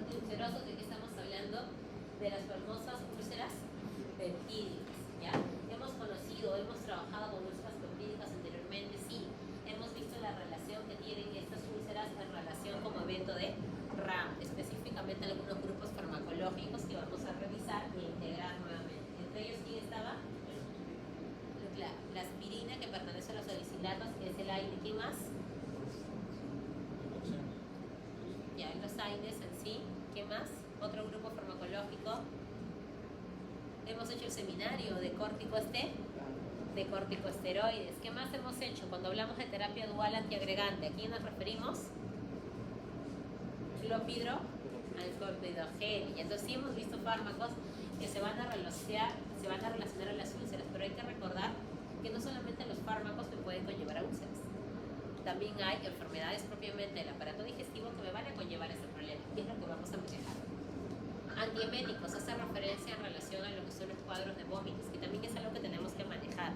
antiulcerosos, ¿de qué estamos hablando? De las famosas úlceras peptídicas, ¿ya? Hemos conocido, hemos trabajado con úlceras peptídicas anteriormente, sí. Hemos visto la relación que tienen estas úlceras en relación como evento de RAM, específicamente algunos grupos farmacológicos que vamos a revisar e integrar nuevamente. Entre ellos, ¿quién estaba? La aspirina, que pertenece a los salicilatos, que es el aire. ¿Qué más? Ya, los aires en sí. ¿Qué más? Otro grupo farmacológico. Hemos hecho el seminario de corticosteroides. ¿Qué más hemos hecho? Cuando hablamos de terapia dual antiagregante, ¿a quién nos referimos? Clopidogrel. Y entonces sí hemos visto fármacos que se van a relacionar a las úlceras, pero hay que recordar que no solamente los fármacos me pueden conllevar a úlceras. También hay enfermedades propiamente del aparato digestivo que me van a conllevar ese problema, y es lo que vamos a manejar. Antieméticos hace referencia en relación a lo que son los cuadros de vómitos, que también es algo que tenemos que manejar,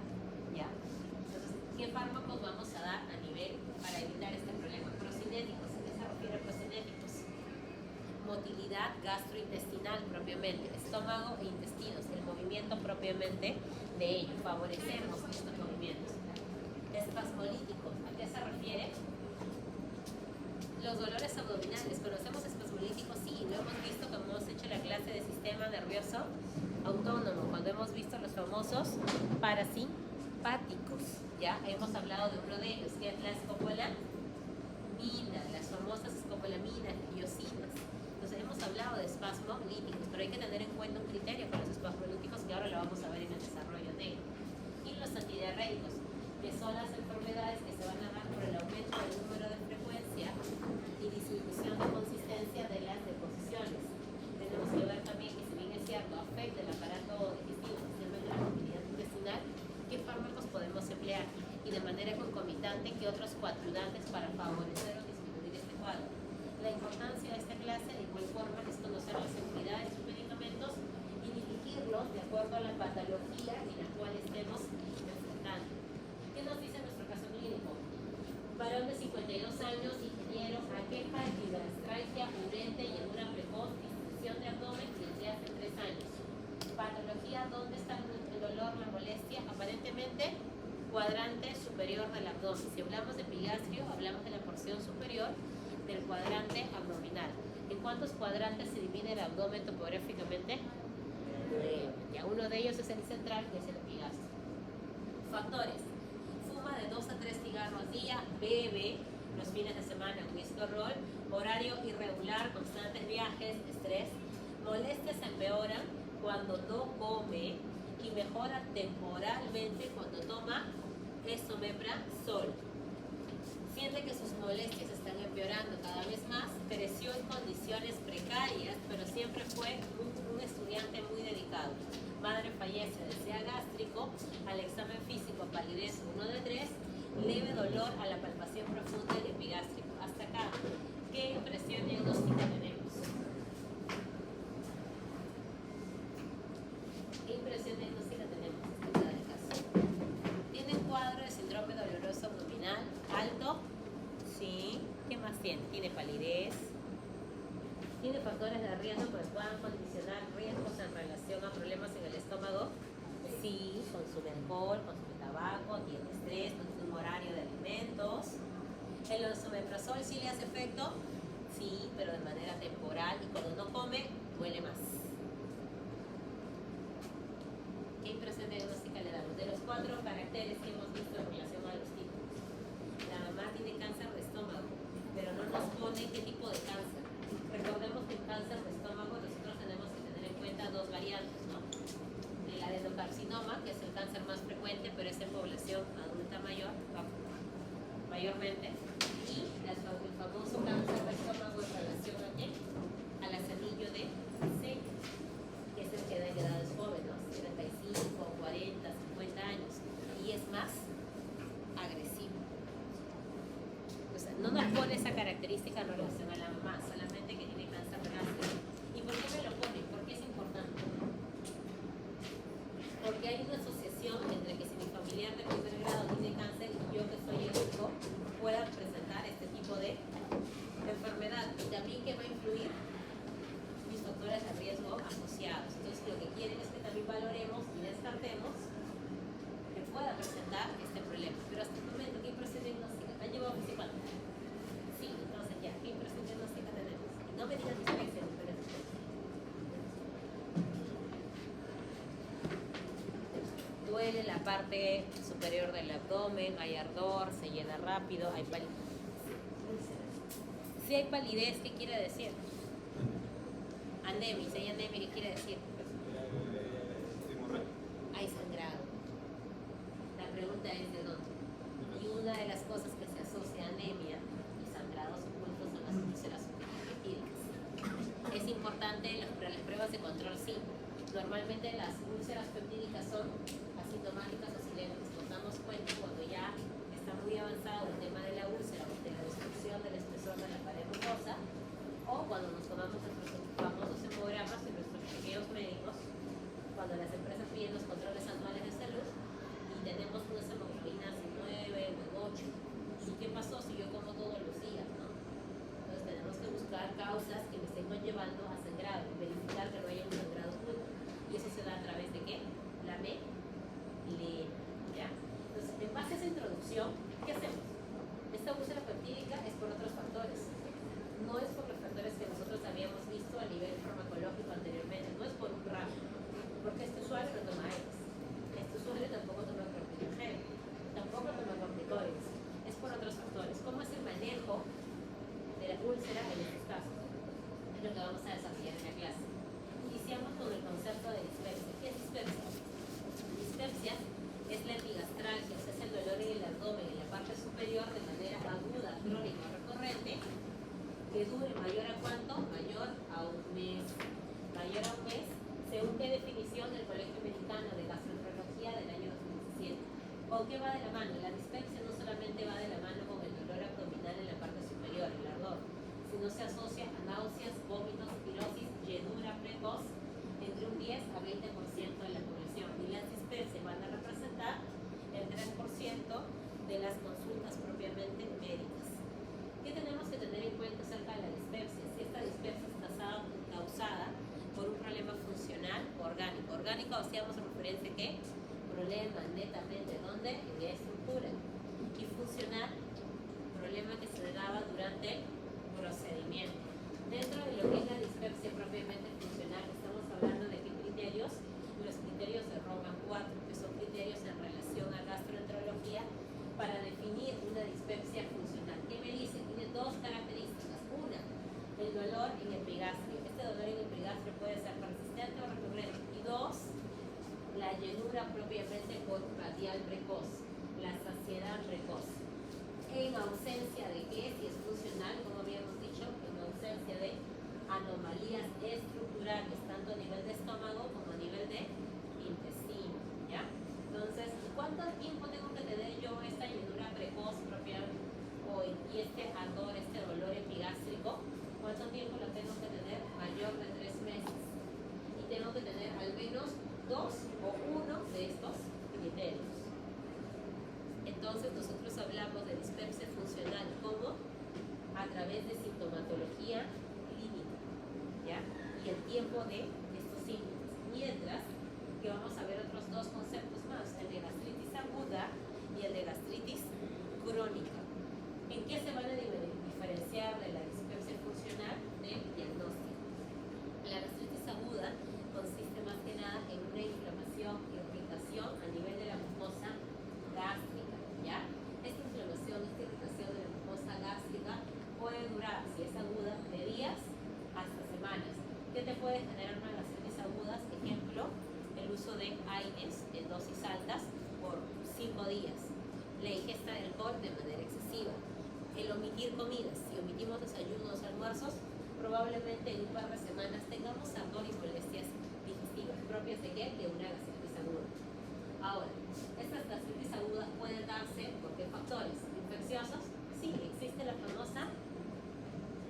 ¿ya? Entonces, ¿qué fármacos vamos a dar a nivel para evitar este problema? Procinéticos, ¿a qué se refiere a procinéticos? Motilidad gastrointestinal propiamente, estómago e intestinos, el movimiento propiamente de ello, favorecemos estos movimientos. Espasmolíticos, ¿a qué se refiere? Los dolores abdominales. ¿Conocemos espasmolíticos? Sí, lo hemos visto cuando hemos hecho la clase de sistema nervioso autónomo, cuando hemos visto los famosos parasimpáticos, ¿ya? Hemos hablado de uno de ellos, que es la escopolamina, las famosas escopolaminas, liosinas. Entonces hemos hablado de espasmolíticos, pero hay que tener en cuenta un criterio con los espasmolíticos que ahora lo vamos a ver en el desarrollo de ellos. Y los antidiarreicos, que son las enfermedades que se van a dar por el aumento del número de frecuencia y disminución de consistencia de las deposiciones. Tenemos que ver también que, si bien es cierto, afecta el aparato digestivo, especialmente la motilidad intestinal, qué fármacos podemos emplear y de manera concomitante qué otros coadyuvantes para favorecer o disminuir este cuadro. La importancia de esta clase, de igual forma, es conocer las seguridades de sus medicamentos y dirigirlos de acuerdo a la patología en la cual estemos enfrentando. ¿Qué nos dice nuestro caso clínico? Varón de 52 años, ingeniero, aqueja de fibromicalgia, urente, llenura precoz, distensión de abdomen desde hace 3 años. Patología, ¿dónde está el dolor, la molestia? Aparentemente, cuadrante superior del abdomen. Si hablamos de epigastrio, hablamos de la porción superior del cuadrante abdominal. ¿En cuántos cuadrantes se divide el abdomen topográficamente? Ya uno de ellos es el central, que es el epigastrio. Factores: fuma de 2 a 3 cigarros al día, bebe los fines de semana, whisky o rol, horario irregular, constantes viajes, estrés. Molestias empeoran cuando no come y mejora temporalmente cuando toma esomeprazol. Siente que sus molestias están empeorando cada vez más, creció en condiciones precarias, pero siempre fue un estudiante muy dedicado. Madre fallece de SEA gástrico, al examen físico palidez 1 de 3, leve dolor a la palpación profunda del epigástrico. Hasta acá, ¿qué impresión diagnóstica tenemos? ¿Qué impresión diagnóstica tenemos en este caso? ¿Tiene un cuadro de síndrome doloroso abdominal alto? Sí. ¿Qué más tiene? Tiene palidez. ¿Tiene factores de riesgo que puedan condicionar riesgos en relación a problemas en el estómago? Sí. Consume alcohol, consume tabaco, tiene estrés, no tiene un horario de alimentos. ¿El esomeprazol sí le hace efecto? Sí, pero de manera temporal, y cuando no come, duele más. ¿Qué impresión diagnóstica le damos? De los 4 caracteres que hemos visto en relación a los tipos. La mamá tiene cáncer de estómago, pero no nos pone qué tipo de cáncer. Recordemos que en cáncer de estómago nosotros tenemos que tener en cuenta 2 variantes, ¿no? El adenocarcinoma, que es el cáncer más frecuente, pero es en población adulta mayormente, y el famoso cáncer de estómago en relación a las anillo de Seller, que es el que da en edades jóvenes, 35, 40, 50 años, y es más agresivo. O sea, no nos pone esa característica en relación a la mamá, solamente que tiene cáncer renal. ¿Y por qué me lo pone? Porque es importante. Porque hay una asociación entre que si mi familiar de primer grado tiene cáncer y yo, que soy el hijo, pueda parte superior del abdomen, hay ardor, se llena rápido, hay palidez. Si hay palidez, ¿qué quiere decir? Anemia, si hay anemia, ¿qué quiere decir? Hay sangrado. La pregunta es ¿de dónde? Y una de las cosas que se asocia a anemia y sangrados ocultos son las úlceras peptídicas. Es importante para las pruebas de control, sí. Normalmente las úlceras peptídicas son asintomáticas o silentes. Nos damos cuenta cuando ya está muy avanzado el tema de la úlcera o de la destrucción del espesor de la pared mucosa, o cuando nos tomamos nuestros famosos hemogramas y nuestros chequeos médicos, cuando las empresas piden los controles anuales de salud y tenemos unas hemoglobinas en 9 o en 8. ¿Y qué pasó si yo como todos los días, no? Entonces tenemos que buscar causas que me estén conllevando a sangrado, verificar que no haya un sangrado oculto. ¿Y eso se da a través de qué? La melena, ¿ya? Entonces, en base a esa introducción, ¿qué hacemos? Esta úlcera peptídica es por otros factores. No es por los factores que nosotros habíamos visto a nivel farmacológico anteriormente, no es por un RAF, porque este usuario no toma AES, este usuario tampoco toma corticoide, tampoco toma corticoides, es por otros factores. ¿Cómo es el manejo de la úlcera en estos casos? Es lo que vamos a desarrollar en la clase. Iniciamos con el concepto de dispepsia. ¿Qué es dispepsia? Dispepsia es la epigastralgia, o sea, es el dolor en el abdomen, en la parte superior, de manera aguda, crónica, recurrente, que dure mayor a cuánto? Mayor a un mes. Mayor a un mes, según qué definición del Colegio Americano de Gastroenterología del año 2017. ¿Con qué va de la mano? La dispepsia no solamente va de la mano con el dolor abdominal en la parte superior, el ardor, sino se asocia a náuseas, vómitos, pirosis, llenura precoz, entre un 10 a 20% de la población. Y las dispepsias van a representar el 3% de las consultas propiamente médicas. ¿Qué tenemos que tener en cuenta acerca de la dispepsia? Si esta dispepsia está causada por un problema funcional o orgánico. Orgánico hacíamos referencia a qué? Problema netamente, ¿dónde? En la estructura. Y funcional, problema que se daba durante el procedimiento. Dentro de lo que es la dispepsia propiamente funcional, estamos hablando de qué criterios, los criterios de Roma 4, que son criterios en relación a gastroenterología para definir una dispepsia funcional. ¿Qué me dice? Tiene dos características. Una, el dolor en el epigastrio. Este dolor en el epigastrio puede ser persistente o recurrente. Y dos, la llenura propiamente por radial precoz, la saciedad precoz. En ausencia de qué, si es funcional, como habíamos dicho, en ausencia de anomalías estructurales, tanto a nivel de estómago como a nivel de intestino, ¿ya? Entonces, ¿cuánto tiempo tengo que tener yo esta llenura precoz propia y este ardor, este dolor epigástrico? ¿Cuánto tiempo lo tengo que tener? Mayor de 3 meses. Y tengo que tener al menos 2 o 1 de estos criterios. Entonces nosotros hablamos de dispepsia funcional como a través de sintomatología clínica, ¿ya? Y el tiempo de estos síntomas. Mientras que vamos a ver otros dos conceptos más, el de gastritis aguda y el de gastritis crónica. ¿En qué se van a diferenciar de la dispepsia funcional del diagnóstico? La gastritis aguda consiste más que nada en una inflamación y irritación a nivel de la mucosa gástrica, ¿ya? Esta inflamación, esta irritación de la mucosa gástrica puede durar, si es aguda, de días hasta semanas. ¿Qué te puede generar una gastritis aguda? Ejemplo, el uso de AINES en dosis altas por 5 días, la ingesta de alcohol de manera excesiva, el omitir comidas. Si omitimos desayunos, almuerzos, probablemente en un par de semanas tengamos ardor y molestias digestivas propias de qué? De una gastritis aguda. Ahora, estas gastritis agudas pueden darse por qué factores infecciosos. Sí, existe la famosa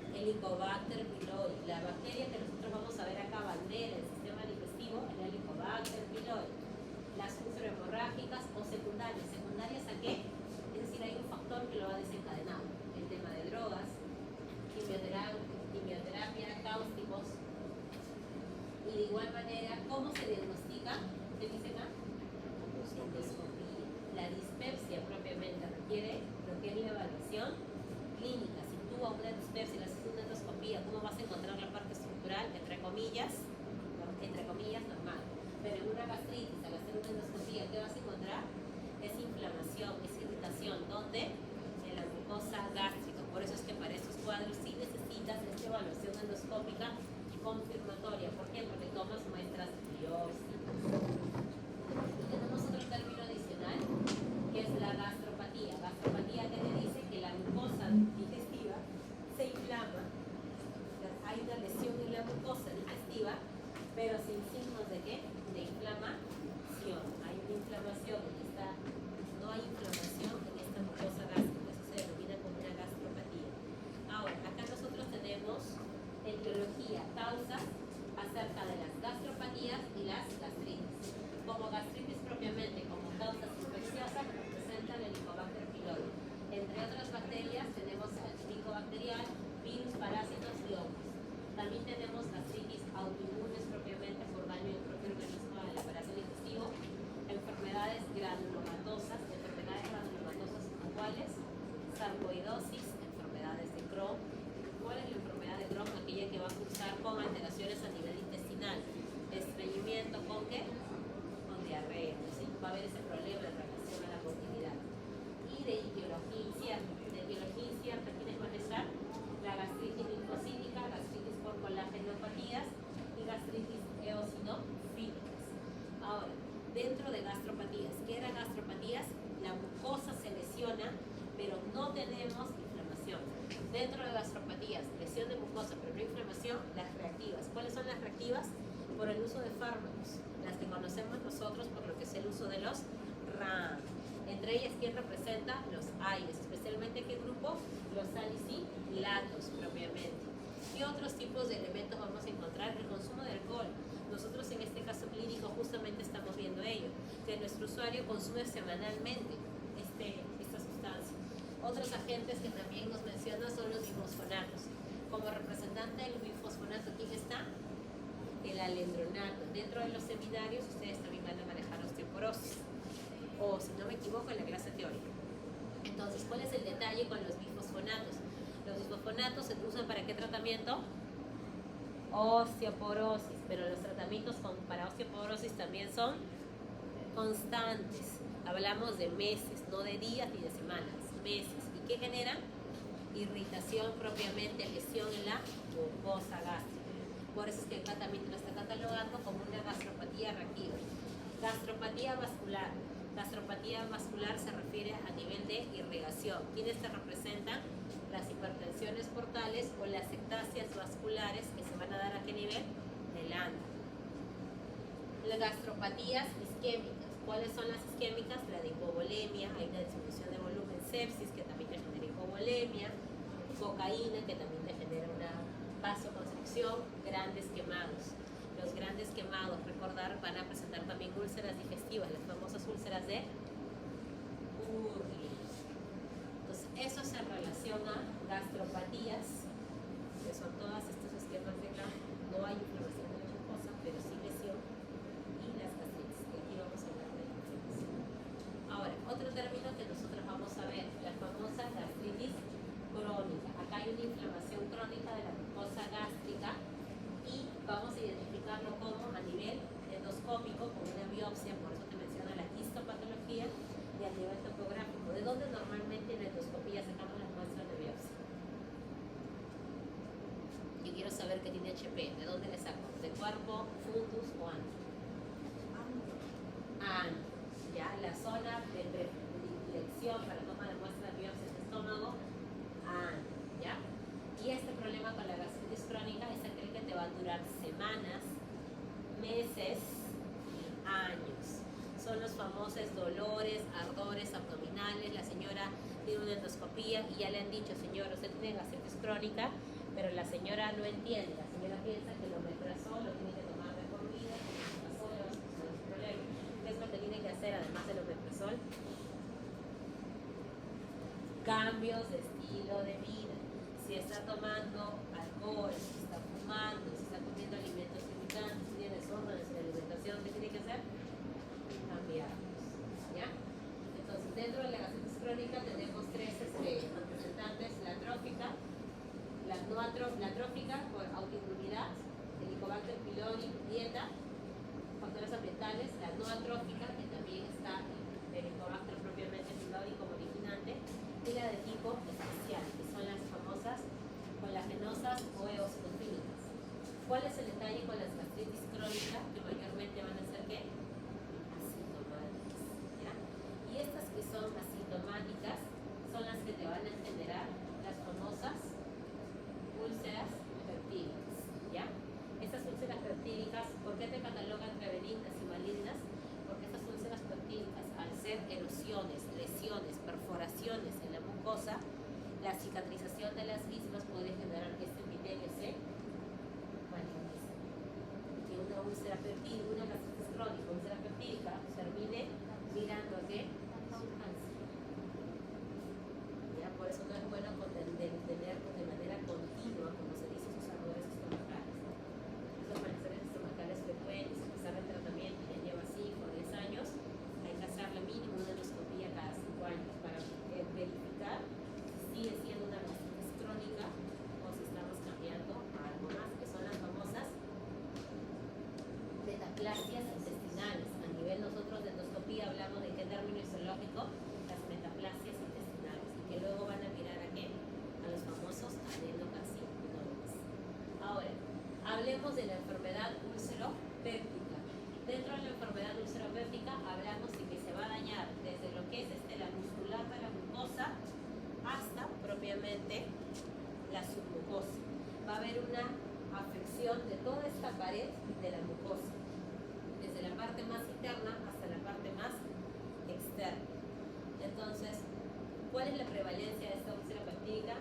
Helicobacter pylori, la bacteria que nosotros vamos a ver acá, bandera del sistema digestivo, el Helicobacter pylori. Las hemorrágicas o secundarias. ¿Secundarias a qué? Es decir, hay un factor que lo ha desencadenado. El tema de drogas, quimioterapia, cáusticos. Y de igual manera, ¿cómo se diagnostica? ¿Qué dicen acá? Endoscopía. La dispepsia propiamente requiere lo que es la evaluación clínica. Si tú a una dispepsia le haces una endoscopía, ¿cómo vas a encontrar la parte estructural? Entre comillas, normal. Pero en una gastritis, al hacer una endoscopía, ¿qué vas a encontrar? inflamación, es irritación. ¿Dónde? En la mucosa gástrica. Por eso es que para estos cuadros sí necesitas esta evaluación endoscópica confirmatoria. ¿Por qué? Porque tomas muestras biópsicas. Y tenemos otro término adicional, que es la gastropatía. Gastropatía que te dice que la mucosa digestiva se inflama. Hay una lesión en la mucosa digestiva, pero sin signos de ¿qué? De inflamación. Hay una inflamación en esta, no hay inflamación en esta mucosa gástrica, eso se denomina como una gastropatía. Ahora, acá nosotros tenemos etiología, causas acerca de las gastropatías y las gastritis. Como gastritis propiamente, como causas infecciosas, representan el Helicobacter pylori. Entre otras bacterias tenemos el Helicobacterial, virus, parásitos y hongos. También tenemos gastritis autoinmunes propiamente por daño del propio organismo al aparato digestivo, enfermedades granulomatosas como cuáles, sarcoidosis, enfermedades de Crohn. ¿Cuál es la enfermedad de Crohn? Aquella que va a cursar con alteraciones a nivel intestinal, estreñimiento, ¿con qué? Con diarrea, ¿sí? Va a haber ese problema en relación a la motilidad. Y de etiología incierta, ¿quiénes van a estar? La gastritis linfocítica, gastritis por colagenopatías y gastritis eosinofílicas. Ahora, dentro de gastropatías, ¿qué eran gastropatías? La mucosa se lesiona, pero no tenemos inflamación. Dentro de gastropatías, lesión de mucosa, pero no inflamación, las reactivas. ¿Cuáles son las reactivas? Por el uso de fármacos, las que conocemos nosotros por lo que es el uso de los RAM. Entre ellas, ¿quién representa? Los AINES, especialmente ¿qué grupo? Los salicilatos propiamente. ¿Qué otros tipos de elementos vamos a encontrar? El consumo de alcohol. Nosotros en este caso clínico justamente estamos viendo ello, que nuestro usuario consume semanalmente esta sustancia. Otros agentes que también nos mencionan son los bifosfonatos. Como representante del bifosfonato, ¿quién está? El alendronato. Dentro de los seminarios ustedes también van a manejar osteoporosis, o si no me equivoco en la clase teórica. Entonces, ¿cuál es el detalle con los bifosfonatos? Los bifosfonatos se usan ¿para qué tratamiento? Osteoporosis, pero los tratamientos para osteoporosis también son constantes. Hablamos de meses, no de días ni de semanas, meses. ¿Y qué generan? Irritación propiamente, lesión en la mucosa gástrica. Por eso es que acá también lo está catalogando como una gastropatía reactiva. Gastropatía vascular. Gastropatía vascular se refiere a nivel de irrigación. ¿Quiénes te representan? Las hipertensiones portales o las ectasias vasculares que se van a dar a qué nivel? Del ano. Las gastropatías isquémicas. ¿Cuáles son las isquémicas? La de hipovolemia, hay una disminución de volumen, sepsis que también te genera hipovolemia, cocaína que también te genera una vasoconstricción, grandes quemados. Los grandes quemados, recordar, van a presentar también úlceras digestivas, las famosas úlceras de Burgos. Entonces, eso se relaciona gastropatías, que son todas estos esquemas de acá. No hay inflamación de la mucosa, pero sí lesión, y las gastritis, que aquí vamos a hablar de inflamación. Ahora, otro término que nosotros vamos a ver, la famosa gastritis crónica. Acá hay una inflamación crónica de la mucosa gástrica y vamos a identificarlo como a nivel endoscópico con una biopsia, por eso te menciono la histopatología, y a nivel topográfico. ¿De dónde normalmente en la endoscopía sacamos las muestras de biopsia? Yo quiero saber qué tiene HP. ¿De dónde le saco? ¿De cuerpo, fundus o ano? Ano. Ya, la zona de predilección para toma de muestras de biopsia de estómago, ano. ¿Ya? Y este problema con la gastritis crónica es aquel que te va a durar semanas, meses, años. Son los famosos dolores, ardores abdominales. La señora tiene una endoscopía y ya le han dicho, señor, usted tiene gastritis crónica, pero la señora no entiende. La señora piensa que el omeprazol lo tiene que tomar de por vida, que el omeprazol le va a solucionar su problema. ¿Qué es lo que tiene que hacer además del omeprazol? Cambios de estilo de vida. Si está tomando alcohol, si está fumando, si está comiendo alimentos irritantes, si tiene desórdenes en la alimentación, ¿qué tiene que hacer? Cambiarlos. ¿Ya? Entonces, dentro de la gastritis crónica tenemos tres representantes: la trófica, la trófica por autoinmunidad, Helicobacter pylori, dieta, factores ambientales; la no atrófica, que también está el Helicobacter propiamente pylori como originante, y la de tipo especial, que son las famosas colagenosas o eosinofílicas. ¿Cuál es el detalle con las gastritis crónicas? Que mayormente van a ser ¿qué? Asintomáticas, ¿ya? Y estas que son asintomáticas son las que te van a generar las famosas úlceras peptídicas, ¿ya? Estas úlceras peptídicas, ¿por qué te catalogan entre benignas y malignas? Porque estas úlceras peptídicas, al ser erosiones, lesiones, perforaciones en la mucosa, la cicatrización de las mismas puede generar que este epitelio se malignice. Que una úlcera peptídica, una gastritis crónica, úlcera peptídica, termine mirando a qué? A un cáncer. ¿Ya? Por eso no es bueno tener de manera continua, como se dice, sus ardores estomacales. Los malestares estomacales frecuentes, a pesar del tratamiento, ya lleva 5 o 10 años, hay que hacerle mínimo una endoscopía cada 5 años para verificar si sigue siendo una gastritis crónica o si estamos cambiando a algo más, que son las famosas metaplasias intestinales. A nivel nosotros de endoscopía hablamos de qué término histológico, las metaplasias intestinales, y que luego van a mirar a qué, a los famosos adenocarcinomas. Ahora, hablemos de la enfermedad úlcero-péptica. Dentro de la enfermedad úlcero-péptica hablamos de que se va a dañar desde lo que es la muscular de la mucosa hasta propiamente la submucosa. Va a haber una afección de toda esta pared de la mucosa, desde la parte más interna hasta la parte más externa. Entonces, ¿cuál es la prevalencia de esta úlcera peptídica?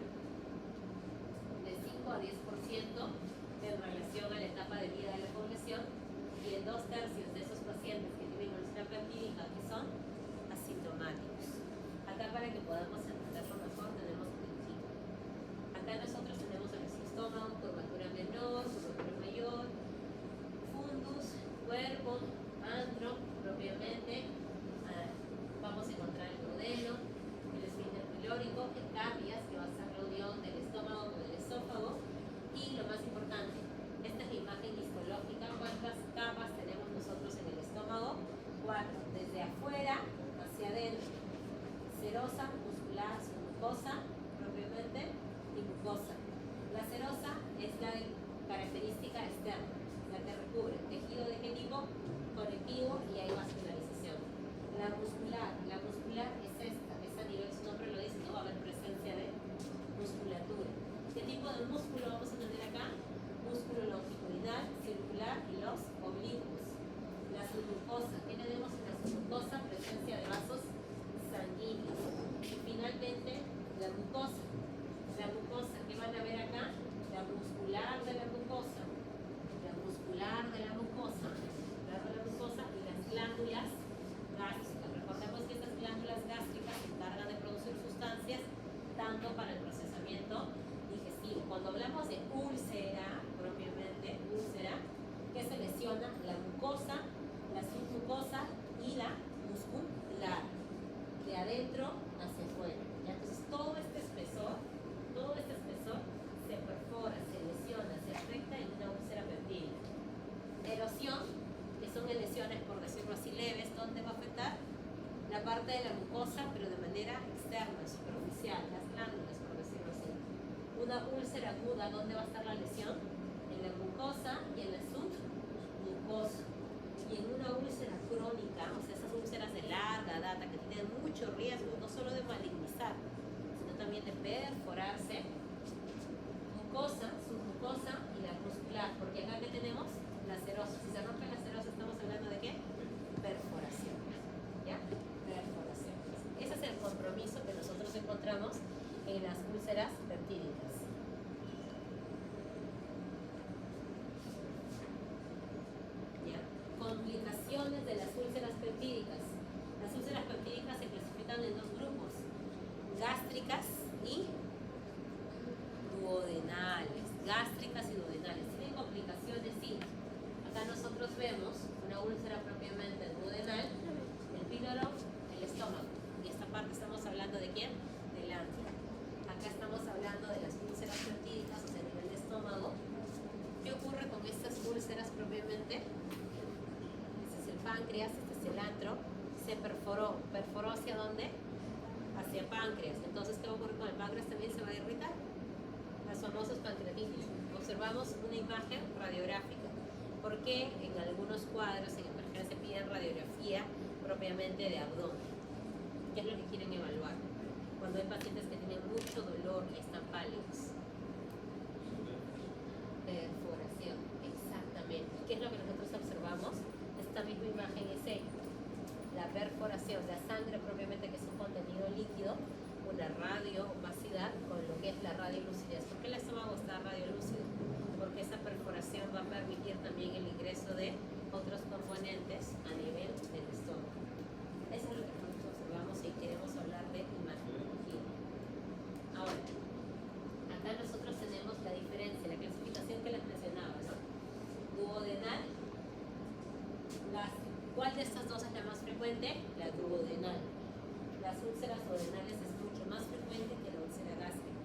De 5 a 10% en relación a la etapa de vida de la población, y en 2/3 de esos pacientes que tienen úlcera peptídica que son asintomáticos. Acá, para que podamos entenderlo mejor, tenemos un ejemplo. Acá nosotros tenemos el estómago, curvatura menor, curvatura mayor, fundus, cuerpo, antro, propiamente. Vamos a encontrar el duodeno, el esfínter pilórico, el capias, que va a ser la unión del estómago con el esófago, y lo más importante, esta es la imagen histológica. ¿Cuántas capas tenemos nosotros en el estómago? 4, desde afuera hacia adentro: serosa, muscular, submucosa, propiamente, y mucosa. La serosa es la de característica externa, la que recubre tejido de qué tipo, conectivo, y hay vascularización. La muscular es esta, es a nivel, su nombre lo dice, no va a haber presencia de musculatura. ¿Qué tipo de músculo vamos a tener acá? Músculo longitudinal, circular y los oblicuos. La submucosa, ¿qué tenemos en la submucosa? Presencia de vasos sanguíneos. Y finalmente, la mucosa. La mucosa, ¿qué van a ver acá? La muscular de la mucosa. La muscular de la mucosa. Y las glándulas gástricas. Recordemos que estas glándulas gástricas se encargan de producir sustancias tanto para el procesamiento digestivo. Cuando hablamos de úlcera, propiamente, úlcera, que se lesiona la mucosa, la submucosa y la muscular, de adentro hacia afuera. ¿Ya? Entonces todo este espesor se perfora, se lesiona, se afecta en una úlcera peptídica. Erosión, que son lesiones, por decirlo así, leves, ¿dónde va a afectar? La parte de la mucosa, pero de manera externa, superficial, las glándulas, por decirlo así. Una úlcera aguda, ¿dónde va a estar la lesión? En la mucosa y en la submucosa. Y en una úlcera crónica, o sea, esas úlceras de larga data que tienen mucho riesgo, no solo de malignizar, sino también de perforarse, mucosa, submucosa y la muscular, porque acá que tenemos la serosa. Si se rompe la serosa, estamos hablando de qué? Perforación. ¿Ya? Perforación. Ese es el compromiso que nosotros encontramos en las úlceras peptídicas. ¿Ya? Complicaciones de las úlceras peptídicas. Las úlceras peptídicas se clasifican en 2 grupos: gástricas y duodenales. Gástricas y duodenales. ¿Tienen complicaciones? Sí. Acá nosotros vemos una úlcera propiamente duodenal, el píloro, el estómago. Y esta parte estamos hablando de ¿quién? Del antro. Acá estamos hablando de las úlceras peptídicas, o sea, a nivel de estómago. ¿Qué ocurre con estas úlceras propiamente? Este es el páncreas, este es el antro. Se perforó hacia dónde? Hacia páncreas. Entonces, ¿qué va a ocurrir con el páncreas? También se va a irritar. Las famosas pancreatitis. Observamos una imagen radiográfica. ¿Por qué en algunos cuadros en emergencia piden radiografía propiamente de abdomen? ¿Qué es lo que quieren evaluar? Cuando hay pacientes que tienen mucho dolor y están pálidos. Perforación, exactamente. ¿Qué es lo que nosotros observamos? Esta misma imagen es la perforación, la sangre propiamente, que es un contenido líquido, una radiovacidad con lo que es la radiolucidez. ¿Por qué el estómago está radiolúcido? Porque esa perforación va a permitir también el ingreso de otros componentes a nivel del estómago. Eso es lo que nosotros observamos y queremos hablar de imagenología. Ahora, acá nosotros tenemos la diferencia, la clasificación que les mencionaba, ¿no? Duodenal, gástrico. ¿Cuál de estas dos es la más frecuente? La duodenal. Las úlceras duodenales es mucho más frecuente que la úlcera gástrica.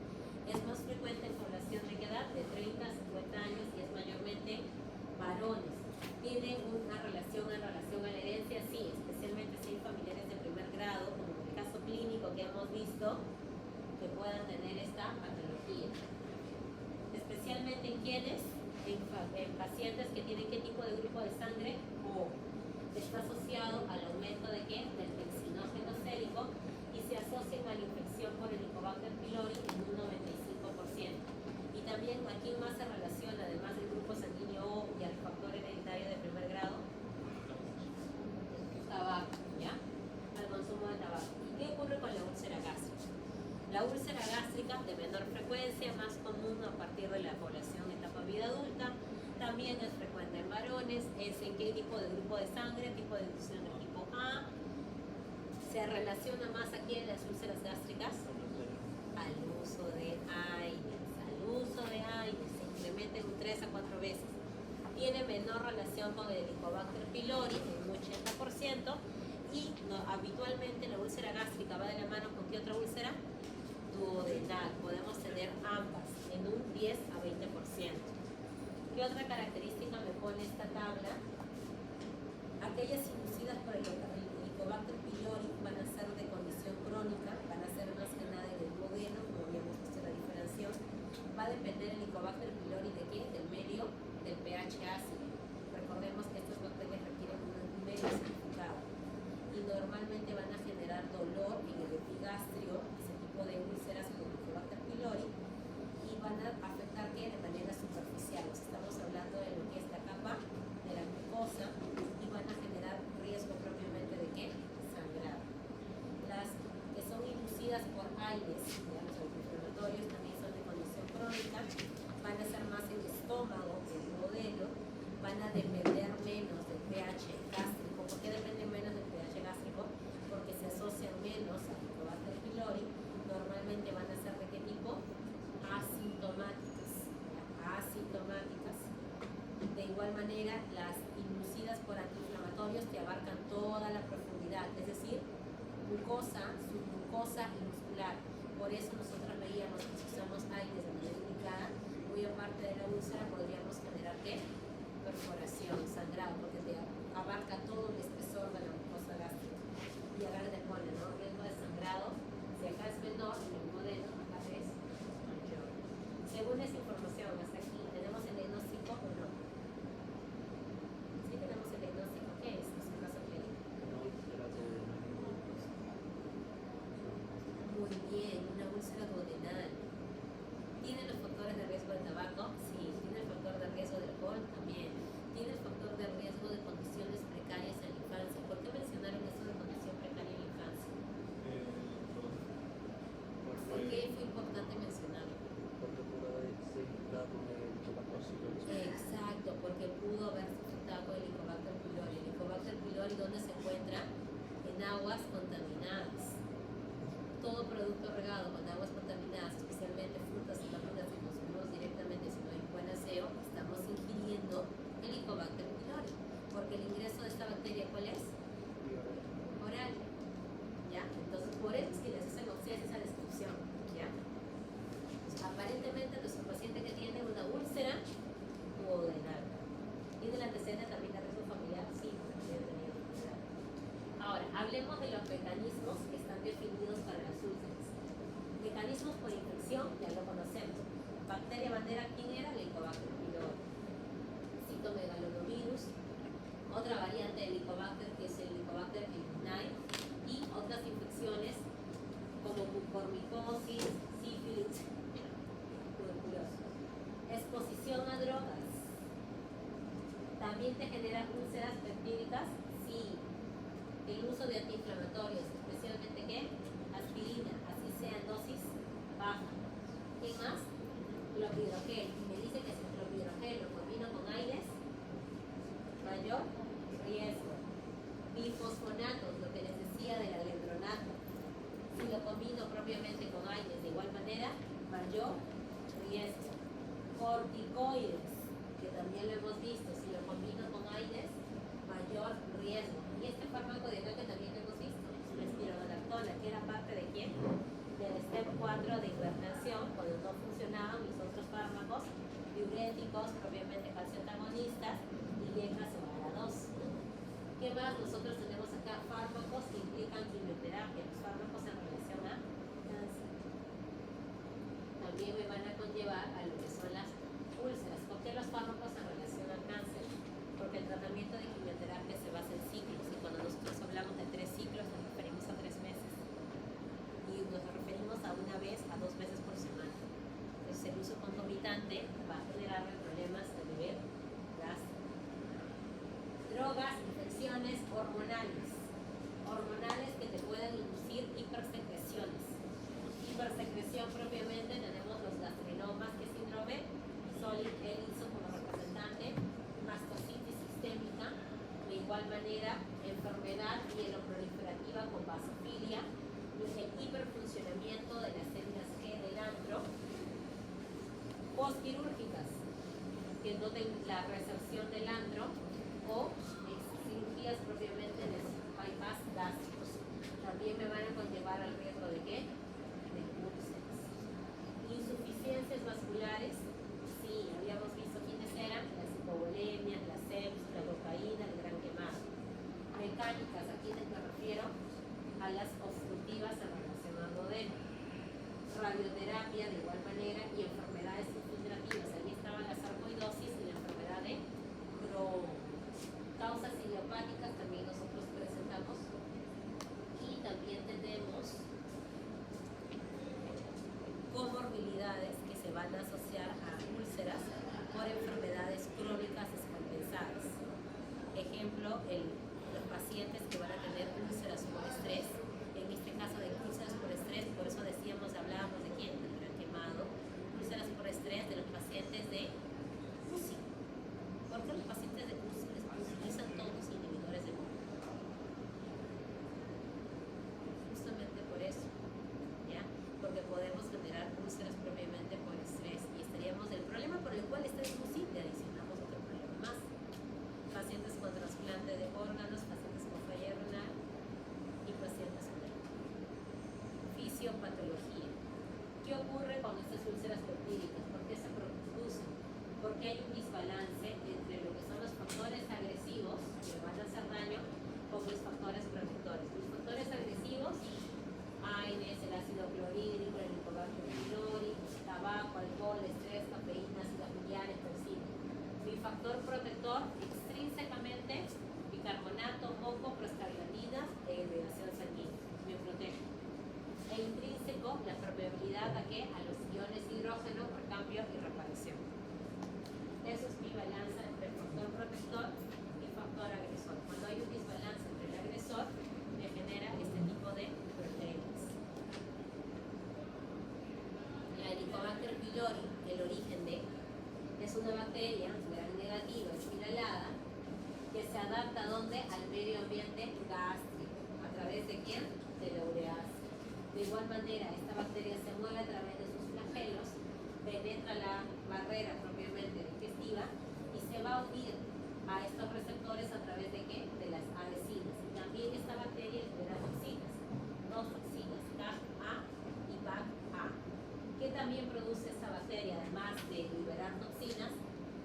Es más frecuente en población de qué edad? De 30 a 50 años y es mayormente varones. ¿Tiene una relación a la herencia? Sí, especialmente si hay familiares de primer grado, como en el caso clínico que hemos visto, que puedan tener esta patología. Especialmente en quienes, en pacientes que tienen qué tipo de grupo de sangre, O. Está asociado al aumento de qué? Del toxinógeno sérico y se asocia a la infección por Helicobacter pylori en un 95%. Y también aquí más se relaciona, además del grupo sanguíneo O y al factor hereditario de primer grado, tabaco, ¿ya? Al consumo de tabaco. ¿Y qué ocurre con la úlcera gástrica? La úlcera gástrica de menor frecuencia, más común a partir de la población en etapa vida adulta, también es frecuente en varones. Es en qué tipo de grupo de sangre, tipo de inducción de tipo A. Se relaciona más aquí en las úlceras gástricas al uso de AINES. Al uso de AINES se incrementa en un 3 a 4 veces. Tiene menor relación con el Helicobacter pylori en un 80% y habitualmente la úlcera gástrica va de la mano con ¿qué otra úlcera? Duodenal. Podemos tener ambas en un 10 a 20%. ¿Qué otra característica me pone esta tabla? Aquellas inducidas por el Helicobacter pylori van a ser de condición crónica, van a ser más que nada en el duodeno, como habíamos visto la diferenciación. Va a depender el Helicobacter pylori de qué? Del medio, del pH ácido. Recordemos que estas bacterias requieren un medio acidificado y normalmente van a generar dolor en el epigastrio, ese tipo de úlceras con Helicobacter pylori, y van a afectar ¿qué? De manera superficial. Estamos hablando de lo que es la capa de la mucosa y van a generar riesgo propiamente de ¿qué? Sangrado. Las que son inducidas por AINES, los antiinflamatorios, también son de condición crónica, van a ser más en el estómago, en el duodeno, van a depender menos del pH gástrico. ¿Por qué dependen menos del pH gástrico? Porque se asocian menos al Helicobacter pylori. Normalmente van a ser de qué tipo? Asintomáticas. De igual manera, las inducidas por antiinflamatorios que abarcan toda la profundidad, es decir, mucosa, submucosa y muscular. Por eso nosotros veíamos que si usamos AINES de manera indicada, muy aparte de la úlcera podríamos generar ¿qué? Perforación, sangrado, porque te abarca todo el espesor de la mucosa gástrica. Y acá te pone, ¿no? Riesgo de sangrado. Si acá es menor, en el modelo, acá es mayor. Según esa información, hasta aquí, ¿tenemos el diagnóstico o no? Sí tenemos el diagnóstico. ¿Qué es? Es un caso clínico. Muy bien, una úlcera duodenal. ¿Tiene los factores de riesgo del tabaco? Sí. ¿Tiene el factor de riesgo del alcohol? También. ¿Tiene el factor de riesgo de condiciones precarias en la infancia? ¿Por qué mencionaron eso de condición precaria en la infancia? ¿Por qué fue importante mencionarlo? Porque pudo haberse infectado con el Helicobacter. Exacto, porque pudo haberse infectado con el Helicobacter pylori. El Helicobacter pylori, ¿dónde se encuentra? En aguas contaminadas. Todo producto regado con aguas contaminadas, especialmente frutas y verduras que consumimos directamente si no hay buen aseo, estamos ingiriendo el Helicobacter pylori. Porque el ingreso de esta bacteria, ¿cuál es? Oral. ¿Ya? Entonces, por eso es que les hacen esa descripción. ¿Ya? Aparentemente, nuestro paciente que tiene una úlcera duodenal. ¿Tiene el antecedente también de riesgo familiar? Sí, porque tiene tenido úlcera. Ahora, hablemos de los mecanismos que bacteria bandera, ¿quién era? El Helicobacter pylori. Citomegalovirus, otra variante del Helicobacter que es el Helicobacter pylori, y otras infecciones como mucormicosis, sífilis, tuberculosis. Exposición a drogas. ¿También te genera úlceras peptídicas? Sí. El uso de antiinflamatorios, especialmente ¿qué? Aspirina, así sea en dosis baja. ¿Qué más? Clopidogrel. Me dice que si el clopidogrel lo combino con aires, mayor riesgo. Bifosfonatos, lo que les decía del alendronato. Si lo combino propiamente con aires de igual manera, mayor riesgo. Corticoides, que también lo hemos visto, si lo combino con aires, mayor riesgo. Y este fármaco de acá que también lo hemos visto, la espironolactona, que era parte de quién? Del step 4 de hipertensión, cuando no funcionaban mis otros fármacos, diuréticos, propiamente calcioantagonistas, y llegas a la 2. ¿Qué más? Nosotros tenemos acá fármacos que implican quimioterapia, los fármacos en relación a cáncer. También me van a conllevar a lo que son las úlceras. ¿Por qué los fármacos en relación al cáncer? Porque el tratamiento de quimioterapia se basa en ciclos, y cuando nosotros hablamos de 3 ciclos nos referimos a 3 meses. Y nos referimos a una vez, a 2 veces por semana. Entonces el uso concomitante va a generar problemas a nivel gástrico. Drogas, infecciones hormonales. Hormonales que te pueden inducir hipersecreciones. Hipersecreción propiamente tenemos los gastrinomas, que síndrome, Solid Ellison como representante, mastocitis sistémica, de igual manera enfermedad mieloproliferativa con basofilia, el hiperfuncionamiento de las células G del antro, postquirúrgicas, que noten la resorción del antro, o cirugías propiamente de bypass gástricos. También me van a conllevar al riesgo de ¿qué? De úlceras. Insuficiencias vasculares, sí, habíamos visto quiénes eran, las hipovolemias, la sepsis, la cocaína, el gran quemado. Mecánicas, ¿a quiénes me refiero? A las obstructivas en relación al duodeno. Radioterapia de igual manera, y enfermedades infiltrativas. Ahí estaban la sarcoidosis y la enfermedad de Crohn. Causas idiopáticas también nosotros presentamos, y también tenemos comorbilidades que se van a asociar a úlceras por enfermedades crónicas descompensadas. Ejemplo, los pacientes que van a tener úlceras por estrés, en este caso de úlceras por estrés, por eso decíamos, hablábamos de quién, del gran quemado, úlceras por estrés de los pacientes de UCI. ¿Por qué los pacientes de UCI les utilizan todos inhibidores de MOC? Justamente por eso, ¿ya? Porque podemos generar úlceras propiamente por estrés, y estaríamos del problema por el cual está en UCI, le adicionamos otro problema más. Pacientes con trasplante de órganos, pacientes con falla renal y pacientes con fisiopatología. ¿Qué ocurre con estas úlceras peptídicas? ¿Por qué se producen? Porque hay un desbalance entre lo que son los factores agresivos que van a hacer daño con los factores protectores. Los factores agresivos, AINES, el ácido clorhídrico, el Helicobacter pylori, tabaco, alcohol, estrés, cafeína, ácido biliares, toxina. Mi factor protector, extrínsecamente, bicarbonato, moco, prostaglandinas e irrigación sanguínea. Me protege. E intrínseco, la permeabilidad a qué? A los iones hidrógeno, recambio y reparación. Eso es mi balanza entre factor protector y factor agresor. Cuando hay un desbalance entre el agresor, me genera este tipo de problemas. La Helicobacter pylori, el origen de, es una bacteria gram negativa, espiralada, que se adapta ¿dónde? Al medio ambiente gástrico. ¿A través de quién? De la ureasa. De igual manera, esta bacteria se mueve a través de sus flagelos, penetra la barrera propiamente digestiva y se va a unir a estos receptores a través de ¿qué? De las adhesinas. Y también esta bacteria libera toxinas, dos toxinas, CAP-A y BAC-A. ¿Qué también produce esta bacteria? Además de liberar toxinas,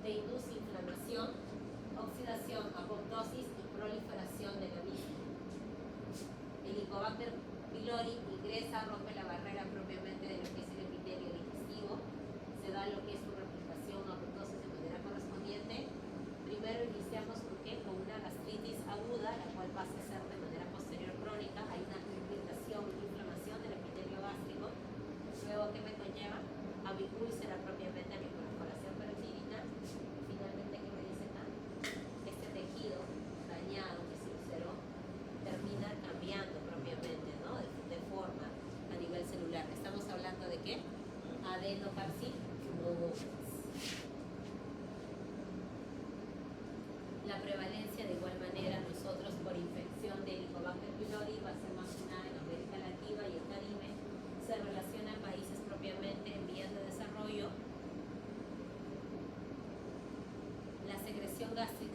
te induce inflamación, oxidación, apoptosis y proliferación de la misma. Helicobacter pylori ingresa, rompe la barrera propiamente de lo que es el epitelio digestivo, se da lo que es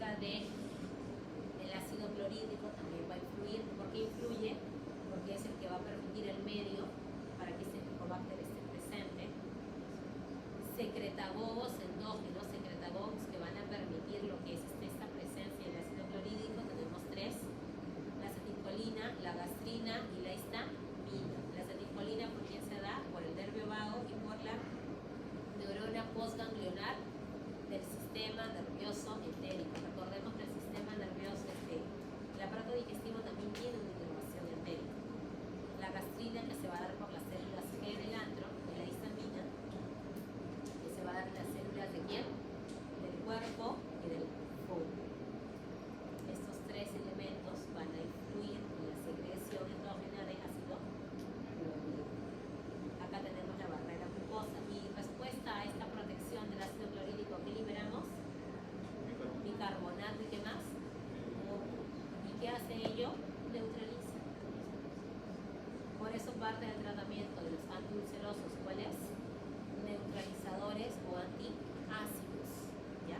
acerca de el ácido clorhídrico también va a influir. ¿Por qué influye? Porque es el que va a permitir el medio para que este Helicobacter esté presente. Secretagogos endógenos, secretagogos que van a permitir lo que es esta presencia del ácido clorhídrico. Tenemos tres: la acetilcolina, la gastrina y la histamina. La acetilcolina, ¿por quién se da? Por el nervio vago y por la neurona postganglionar del sistema nervioso entérico. Recordemos que el sistema nervioso el aparato digestivo también tiene una inervación entérica. La gastrina, que se va a dar por las células G del antro, y la histamina, que se va a dar en las células de quién? Del cuerpo y del fungo. Estos tres elementos van a influir en la secreción endógena de ácido clorhídrico. Acá tenemos la barrera mucosa y respuesta a esta protección del ácido clorhídrico que liberamos, bicarbonato y ¿qué más? ¿Y qué hace ello? Neutraliza. Por eso parte del tratamiento de los antiulcerosos, ¿cuál es? Neutralizadores o antiácidos, ¿ya?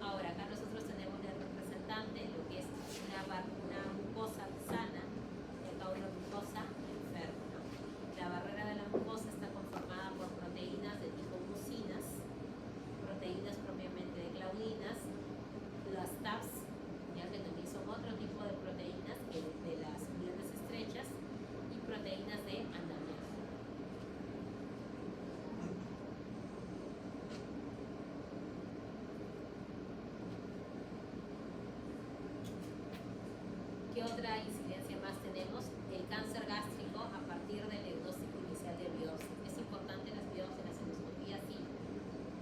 Ahora, acá nosotros tenemos el representante, lo que es una mucosa sana y acá una mucosa enferma, ¿no? La barrera de la mucosa está conformada por proteínas de tipo mucinas, proteínas propiamente de claudinas, las TAPs, ya que también son otro tipo de proteínas que de las uniones estrechas, y proteínas de andamiaje. ¿Qué otra incidencia más tenemos? El cáncer gástrico a partir del diagnóstico inicial de biopsia. Es importante las biopsias, las endoscopías, sí,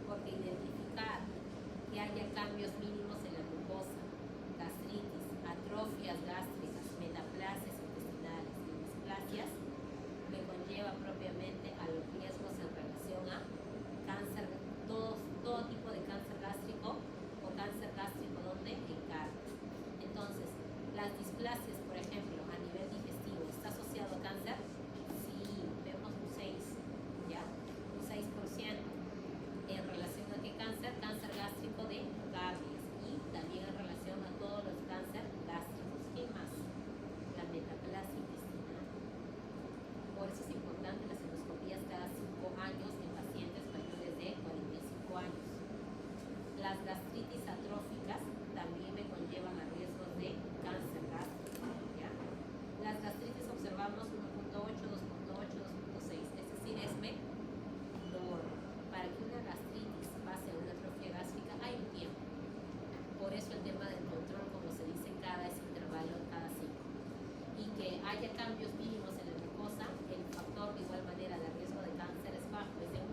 porque identificar que haya cambios mínimos en la mucosa, gastritis, atrofias gástricas, metaplasias intestinales y displasias, me conlleva propiamente a los riesgos en relación a cáncer, todo tipo de cáncer gástrico o cáncer gástrico donde encarna. Entonces, las displasias, por ejemplo, a nivel digestivo, ¿está asociado a cáncer? Sí, vemos un 6, ¿ya? Un 6%. ¿En relación a qué cáncer? Cáncer gástrico de caries, y también en relación a todos los cánceres gástricos. ¿Qué más? La metaplasia intestinal. Por eso es importante las endoscopías cada 5 años en pacientes mayores de 45 años. Las gastritis atróficas también me conllevan a riesgos de cáncer gástrico, ¿ya? Las gastritis observamos 1.8, 2.8, 2.6, es decir, es menor. Para que una gastritis pase a una atrofia gástrica hay un tiempo. Por eso el tema del control, como se dice, cada ese intervalo, cada ciclo. Y que haya cambios mínimos en la mucosa, el factor de igual manera de riesgo de cáncer es bajo, es de 1,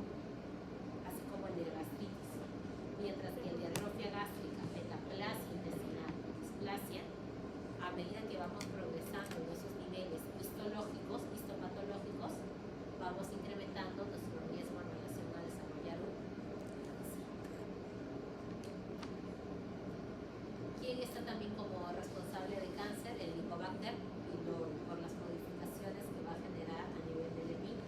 así como el de la gastritis. Mientras que el de atrofia gástrica, metaplasia intestinal, displasia, a medida que vamos progresando en esos niveles histológicos, histopatológicos, vamos incrementando nuestro riesgo en relación a desarrollar un cáncer. ¿Quién está también como responsable de cáncer? El Helicobacter pylori, por las modificaciones que va a generar a nivel del epitelio.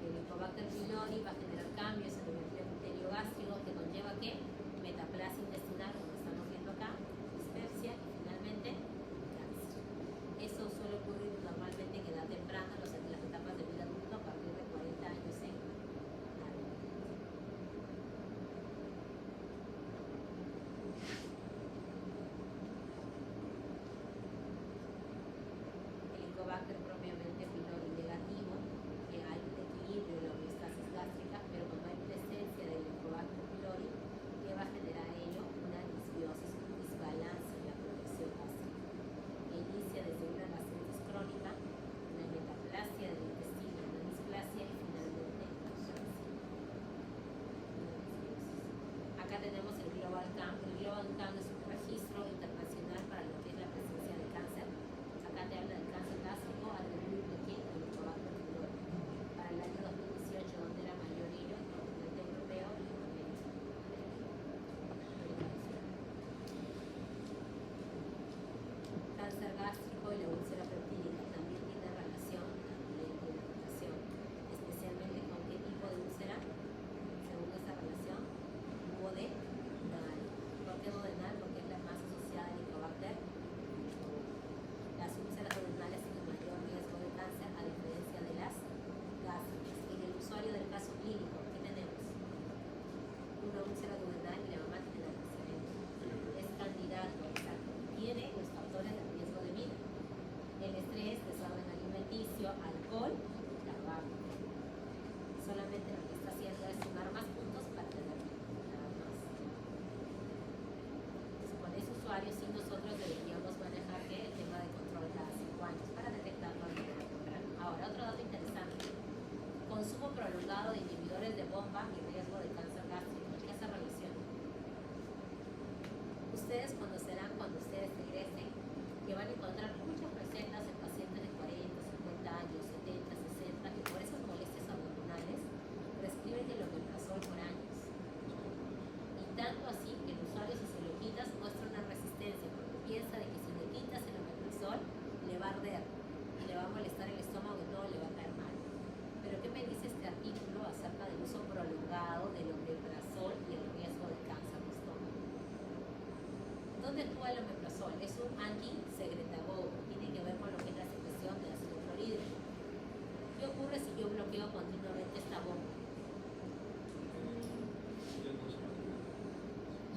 El Helicobacter pylori va a generar cambios en el epitelio gástrico que conlleva ¿qué? Metaplasia intestinal, como estamos viendo acá, dispepsia y finalmente cáncer. Eso suele ocurrir normalmente en edad temprana, en las etapas de vida adulta, a partir de 40 años en adelante. ¿Dónde actúa el omeprazol? Es un antisecretagogo, tiene que ver con lo que es la secreción del ácido clorhídrico. ¿Qué ocurre si yo bloqueo continuamente esta bomba?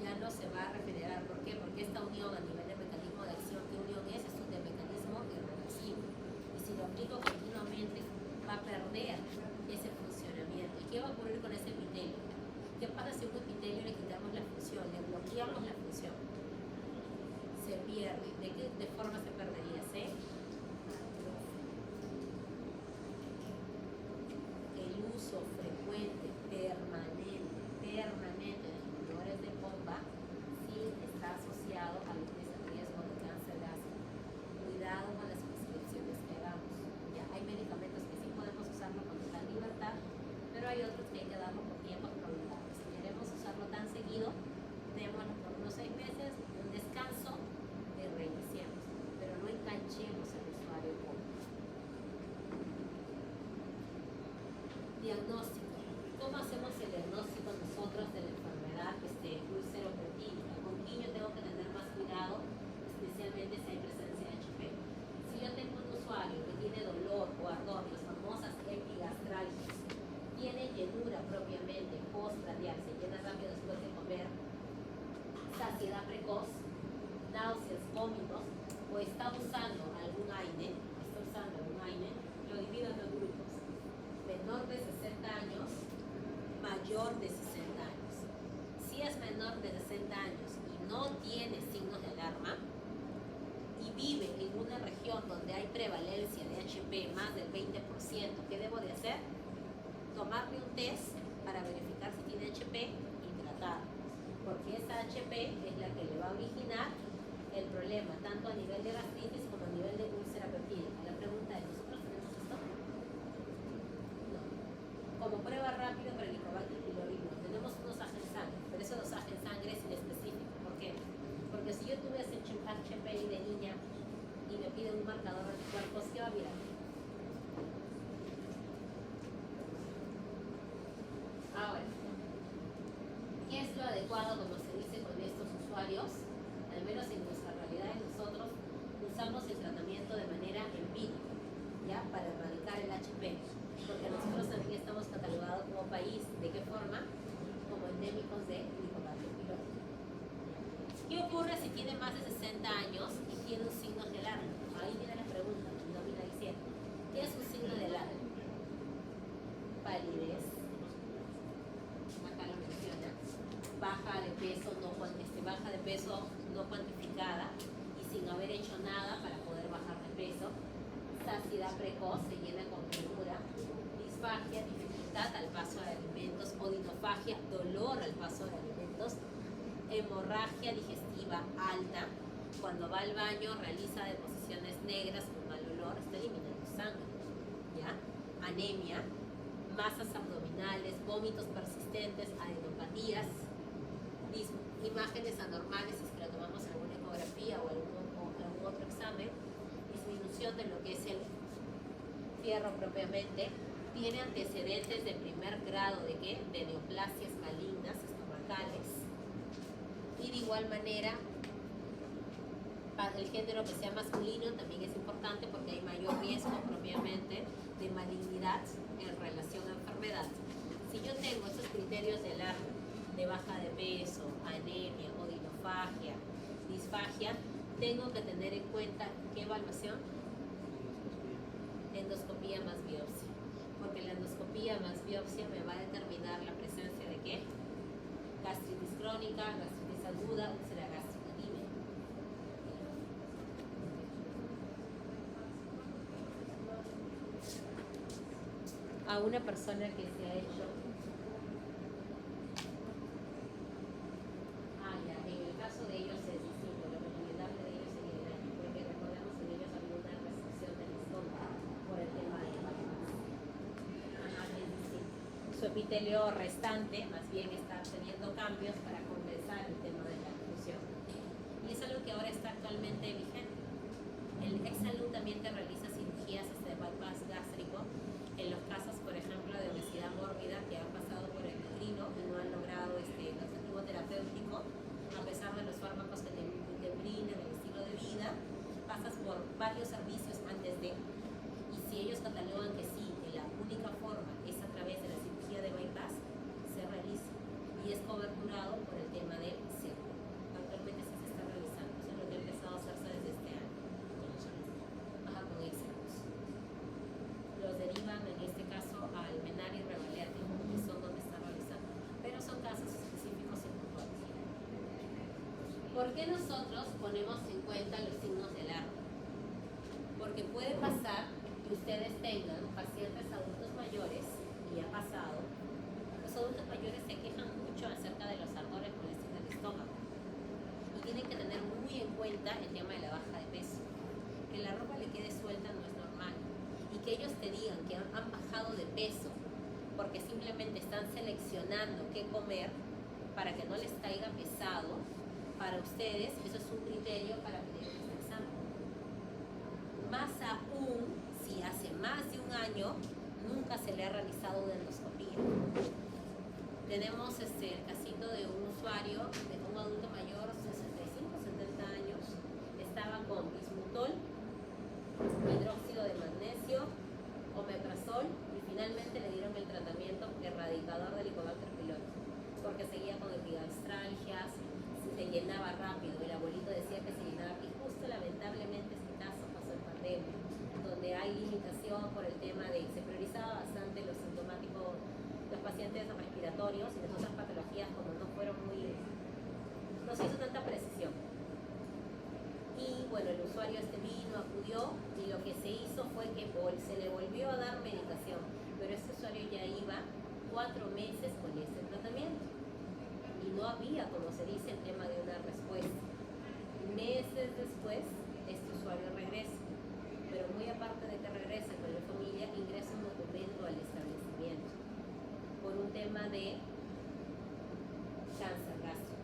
Ya no se va a regenerar. ¿Por qué? Porque esta unión a nivel de mecanismo de acción, ¿qué unión es? Es un de mecanismo irreversible. Y si lo aplico continuamente, va a perder ese funcionamiento. ¿Y qué va a ocurrir con ese epitelio? ¿Qué pasa si a un epitelio le quitamos la función, le bloqueamos la función? Se pierde. ¿De qué forma se perdería? El uso frecuente, permanente de inhibidores de bomba sí está asociado a lo que es el riesgo de cáncer gástrico. Cuidado con las prescripciones que hagamos. Ya hay medicamentos que sí podemos usarlo con total libertad, pero hay otros que hay que darlo por tiempos prolongados. Si queremos usarlo tan seguido, démoslo por unos 6 meses, un descanso y reiniciemos, pero no enganchemos al usuario con diagnóstico. ¿Cómo hacemos el diagnóstico nosotros de la enfermedad úlcero-peptídica? ¿Con quién yo tengo que tener más cuidado, especialmente si hay presencia de HP? Si yo tengo un usuario que tiene dolor o ardor, las famosas epigastralgias, tiene llenura propiamente, postprandial, se llena rápido después de comer, saciedad precoz, náuseas, vómitos, o está usando algún AINE, lo divido en dos grupos: menor de 60 años, mayor de 60 años. Si es menor de 60 años y no tiene signos de alarma y vive en una región donde hay prevalencia de HP más del 20%, ¿qué debo de hacer? Tomarle un test para verificar si tiene HP y tratarlo, porque esa HP es la que le va a originar el problema, tanto a nivel de gastritis como a nivel de úlcera peptídica. La pregunta es, ¿nosotros tenemos esto? No. Como prueba rápida para el Helicobacter pylori, tenemos unos AGE en sangre, pero eso los AGE en sangre es inespecífico. ¿Por qué? Porque si yo tuve ese HP de niña y me piden un marcador de anticuerpos, ¿qué va a mirar? Ahora, ¿qué es lo adecuado, como se dice, con estos usuarios? Al menos en nuestra realidad, nosotros usamos el tratamiento de manera empírica, ¿ya? Para erradicar el HP, porque nosotros también estamos catalogados como país, ¿de qué forma? Como endémicos de Helicobacter pylori. ¿Qué ocurre si tiene más de 60 años y tiene un signo de alarma? Ahí viene la pregunta, no me la hicieron. ¿Qué es un signo de alarma? Palidez, acá lo menciona, baja de peso no cuantificada y sin haber hecho nada para poder bajar de peso, saciedad precoz, se llena con llenura, disfagia, dificultad al paso de alimentos, odinofagia, dolor al paso de alimentos, hemorragia digestiva alta, cuando va al baño realiza deposiciones negras con mal olor, está eliminando sangre, ¿ya? Anemia, masas abdominales, vómitos persistentes, adenopatías, imágenes anormales, si es que la tomamos en alguna ecografía o algún otro examen, disminución de lo que es el fierro propiamente, tiene antecedentes de primer grado de ¿qué? De neoplasias malignas estomacales, y de igual manera el género que sea masculino también es importante porque hay mayor riesgo propiamente de malignidad en relación a enfermedad. Si yo tengo estos criterios de alarma, de baja de peso, anemia, odinofagia, disfagia, tengo que tener en cuenta ¿qué evaluación? Endoscopía más biopsia, porque la endoscopía más biopsia me va a determinar la presencia de ¿qué? Gastritis crónica, gastritis aguda, úlcera gástrica. Dime. A una persona que se ha hecho en el caso de ellos es distinto, lo recomendable de ellos sería el año, porque recordemos que en ellos había una restricción del estómago por el tema de hepatitis. Es distinto. Su epitelio restante más bien está teniendo cambios para compensar el tema de la oclusión. Y es algo que ahora está actualmente vigente. El Exsalud también te realiza cirugías de bypass gástrico en los casos, por ejemplo, de obesidad mórbida que han pasado por el endocrino y no han logrado el objetivo terapéutico a pesar de los fármacos que facturado por el tema del seguro. Actualmente sí se está realizando, eso es lo que ha empezado a hacerse desde este año. Ajá, con Excelus. Los derivan en este caso al Menar y Revalete, que son donde están realizando. Pero son casos específicos y puntuales. ¿Por qué nosotros ponemos en cuenta los signos de alarma? Porque puede pasar que ustedes tengan pacientes adultos mayores, y ha pasado, los adultos mayores se quejan mucho acerca de los ardores molestios del estómago. Y tienen que tener muy en cuenta el tema de la baja de peso. Que la ropa le quede suelta no es normal. Y que ellos te digan que han bajado de peso porque simplemente están seleccionando qué comer para que no les caiga pesado, para ustedes eso es un criterio para pedir este examen. Más aún si hace más de un año nunca se le ha realizado una endoscopía. Tenemos el casito de un usuario, de un adulto mayor, 65, 70 años, estaba con bismutol, hidróxido de magnesio, omeprazol y finalmente le dieron el tratamiento erradicador del Helicobacter pylori, porque seguía con epigastralgias, se llenaba rápido, el abuelito decía que se llenaba, y justo lamentablemente este caso pasó en pandemia, donde hay limitación por el tema de, se priorizaba bastante los sintomáticos, los pacientes respiratorios y las otras patologías como no fueron muy, no se hizo tanta precisión. Y bueno, el usuario vino, acudió y lo que se hizo fue que se le volvió a dar medicación, pero este usuario ya iba 4 meses con ese tratamiento y no había, como se dice, el tema de una respuesta. Meses después, este usuario regresa, pero muy aparte de que regresa con la familia, ingresa un documento al establecimiento por un tema de cáncer gástrico,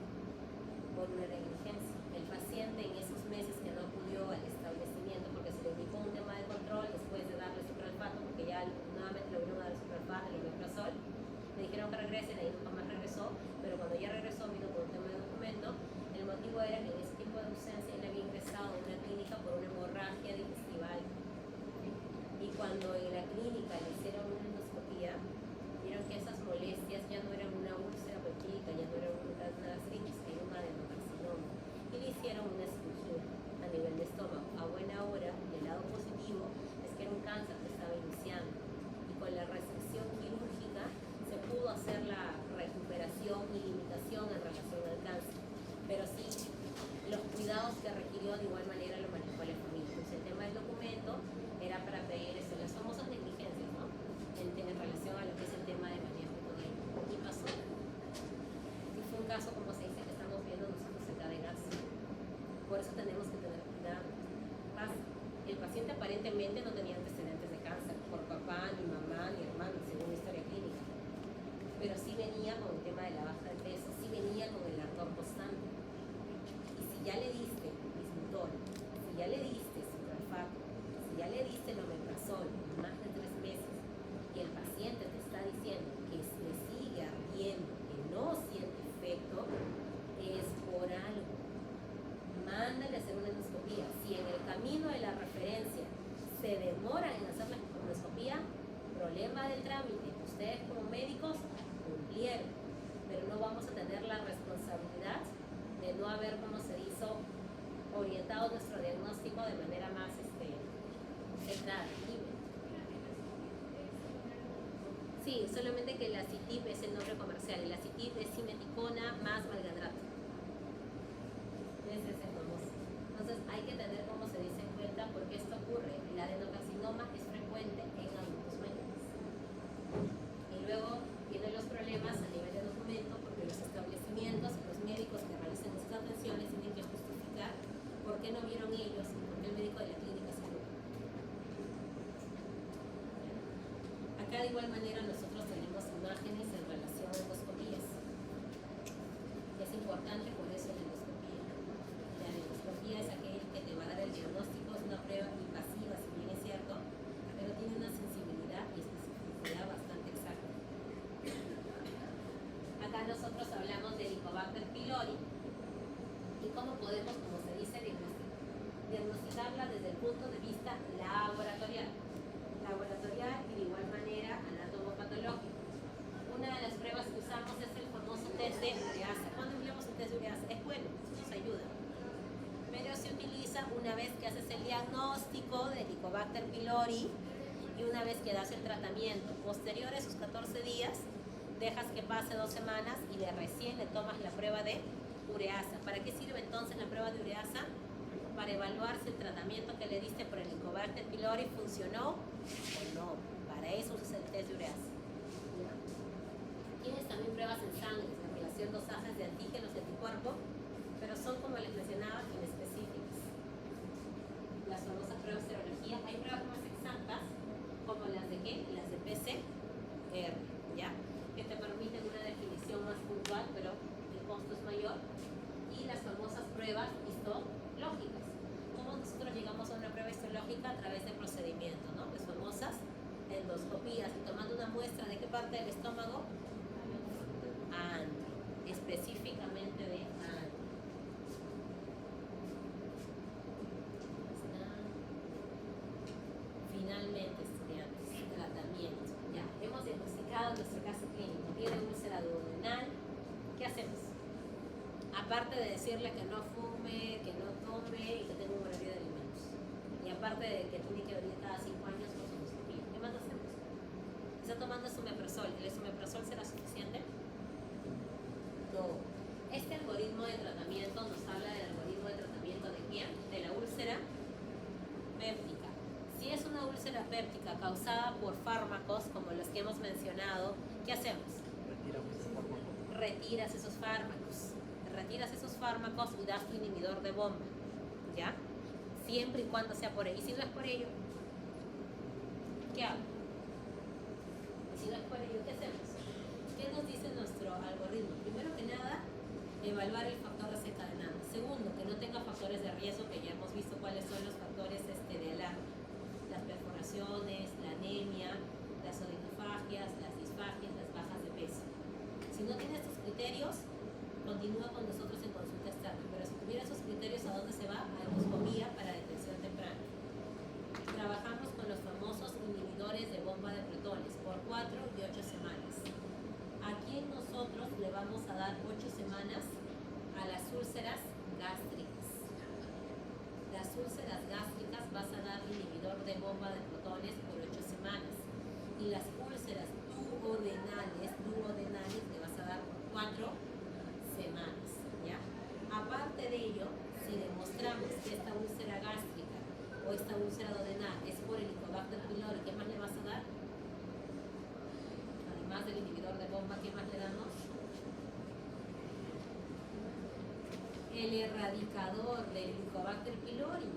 por una negligencia. El paciente en esos meses que no acudió al establecimiento porque se le indicó un tema de control después de darle supralfato, porque ya nuevamente le volvieron a dar supralfato, el omeprazol, le dijeron que regrese, de ahí nunca más regresó, pero cuando ya regresó vino por un tema de documento. El motivo era que en ese tipo de ausencia él había ingresado a una clínica por una hemorragia digestiva alta. Y cuando en la clínica le hicieron una endoscopía, vieron que esas molestias ya no eran una úlcera peptídica, ya no eran una gastritis, que era un adenocarcinoma. Y le hicieron una cirugía a nivel de estómago. A buena hora, el lado positivo es que era un cáncer que estaba iniciando. Y con la resección quirúrgica se pudo hacer la recuperación y limitación en relación al cáncer. Pero sí, los cuidados que requirió de igual manera lo manejó la familia. Entonces el tema del documento era para pedir eso, las famosas negligencias, ¿no? En relación a lo que es el tema de manejo con él. Y pasó. Y fue un caso, como se dice, que estamos viendo nosotros acá de gas. Por eso tenemos que tener cuidado. Pasa. El paciente aparentemente no tenía antecedentes de cáncer por papá, ni mamá, ni hermano, según la historia clínica. Pero sí venía con el tema de la baja de peso, sí venía con el ardor constante. Y si ya le diste bismutol, si ya le diste supralfato, si ya le diste el omeprazol en más de 3 meses, y el paciente te está diciendo que le sigue ardiendo, que no siente efecto, es por algo. Mándale a hacer una endoscopía. Si en el camino de la referencia se demora en hacer la endoscopía, problema del trámite. Ustedes como médicos cumplieron, pero no vamos a tener la responsabilidad de no haber, como se hizo, orientado nuestro diagnóstico de manera más centrada. Sí, solamente que la CITIP es el nombre comercial, y la CITIP es simeticona más valgadrato. Ese es el famoso. Entonces hay que tener, como se dice, en cuenta porque esto ocurre. El adenocarcinoma es frecuente en adultos mayores. Y luego vienen los problemas a nivel de documento, porque los establecimientos y los médicos que realizan estas atenciones tienen que justificar por qué no vieron ellos y por qué el médico de la clínica se lo. Acá de igual manera nosotros tenemos imágenes en relación a endoscopías. Es importante por eso la endoscopía. La endoscopía es aquel que te va a dar el diagnóstico, es una prueba invasiva, si bien es cierto, pero tiene una sensibilidad y especificidad bastante exacta. Acá nosotros hablamos del Helicobacter pylori y cómo podemos, como se dice, diagnosticarla desde el punto de vista laboratorial y de igual manera anatomopatológico. Una de las pruebas que usamos es el famoso test de urease. una vez que haces el diagnóstico de Helicobacter pylori y una vez que das el tratamiento. Posterior a esos 14 días, dejas que pase 2 semanas y de recién le tomas la prueba de ureasa. ¿Para qué sirve entonces la prueba de ureasa? Para evaluar si el tratamiento que le diste por el Helicobacter pylori funcionó o no. Para eso usas el test de ureasa. Tienes también pruebas en sangre en relación dosajes de antígenos y anticuerpos, pero son, como les mencionaba, inespecíficas. Las famosas pruebas de serología, hay pruebas más exactas, como las de ¿qué? Las de PCR, ¿ya? Que te permiten una definición más puntual, pero el costo es mayor. Y las famosas pruebas histológicas. ¿Cómo nosotros llegamos a una prueba histológica? A través de procedimiento, ¿no? Las famosas endoscopías, y tomando una muestra de qué parte del estómago, específicamente de finalmente, estudiantes, tratamiento. Ya, hemos diagnosticado nuestro caso clínico. Tiene úlcera duodenal. ¿Qué hacemos? Aparte de decirle que no fume, que no tome y que tenga un horario de alimentos. Y aparte de que tiene que venir cada 5 años con su endoscopía. ¿Qué más hacemos? Está tomando esomeprazol. ¿El esomeprazol será suficiente? No. Este algoritmo de tratamiento nos habla del algoritmo de tratamiento de quién? De la úlcera péptica. Si es una úlcera péptica causada por fármacos como los que hemos mencionado, ¿qué hacemos? Retiras esos fármacos. Retiras esos fármacos y das tu inhibidor de bomba. ¿Ya? Siempre y cuando sea por ello. Y si no es por ello, ¿qué hago? Y si no es por ello, ¿qué hacemos? ¿Qué nos dice nuestro algoritmo? Primero que nada, evaluar el factor desencadenante. Segundo, que no tenga factores de riesgo, que ya hemos visto cuáles son los factores de alarma. Las perforaciones, la anemia, las odinofagias, las disfagias, las bajas de peso. Si no tiene estos criterios, continúa con nosotros en consulta externa. Pero si tuviera esos criterios, ¿a dónde se va? A endoscopía para detección temprana. Trabajamos con los famosos inhibidores de bomba de protones por 4 y 8 semanas. Aquí nosotros le vamos a dar 8 semanas a las úlceras gástricas. Las úlceras gástricas vas a dar inhibidor de bomba de protones por 8 semanas. Y las úlceras duodenales le vas a dar por 4 semanas. ¿Ya? Aparte de ello, si demostramos que esta úlcera gástrica o esta úlcera duodenal es por el Helicobacter pylori, ¿qué más le vas a dar? Además del inhibidor de bomba, ¿qué más le damos? El erradicador del Helicobacter pylori.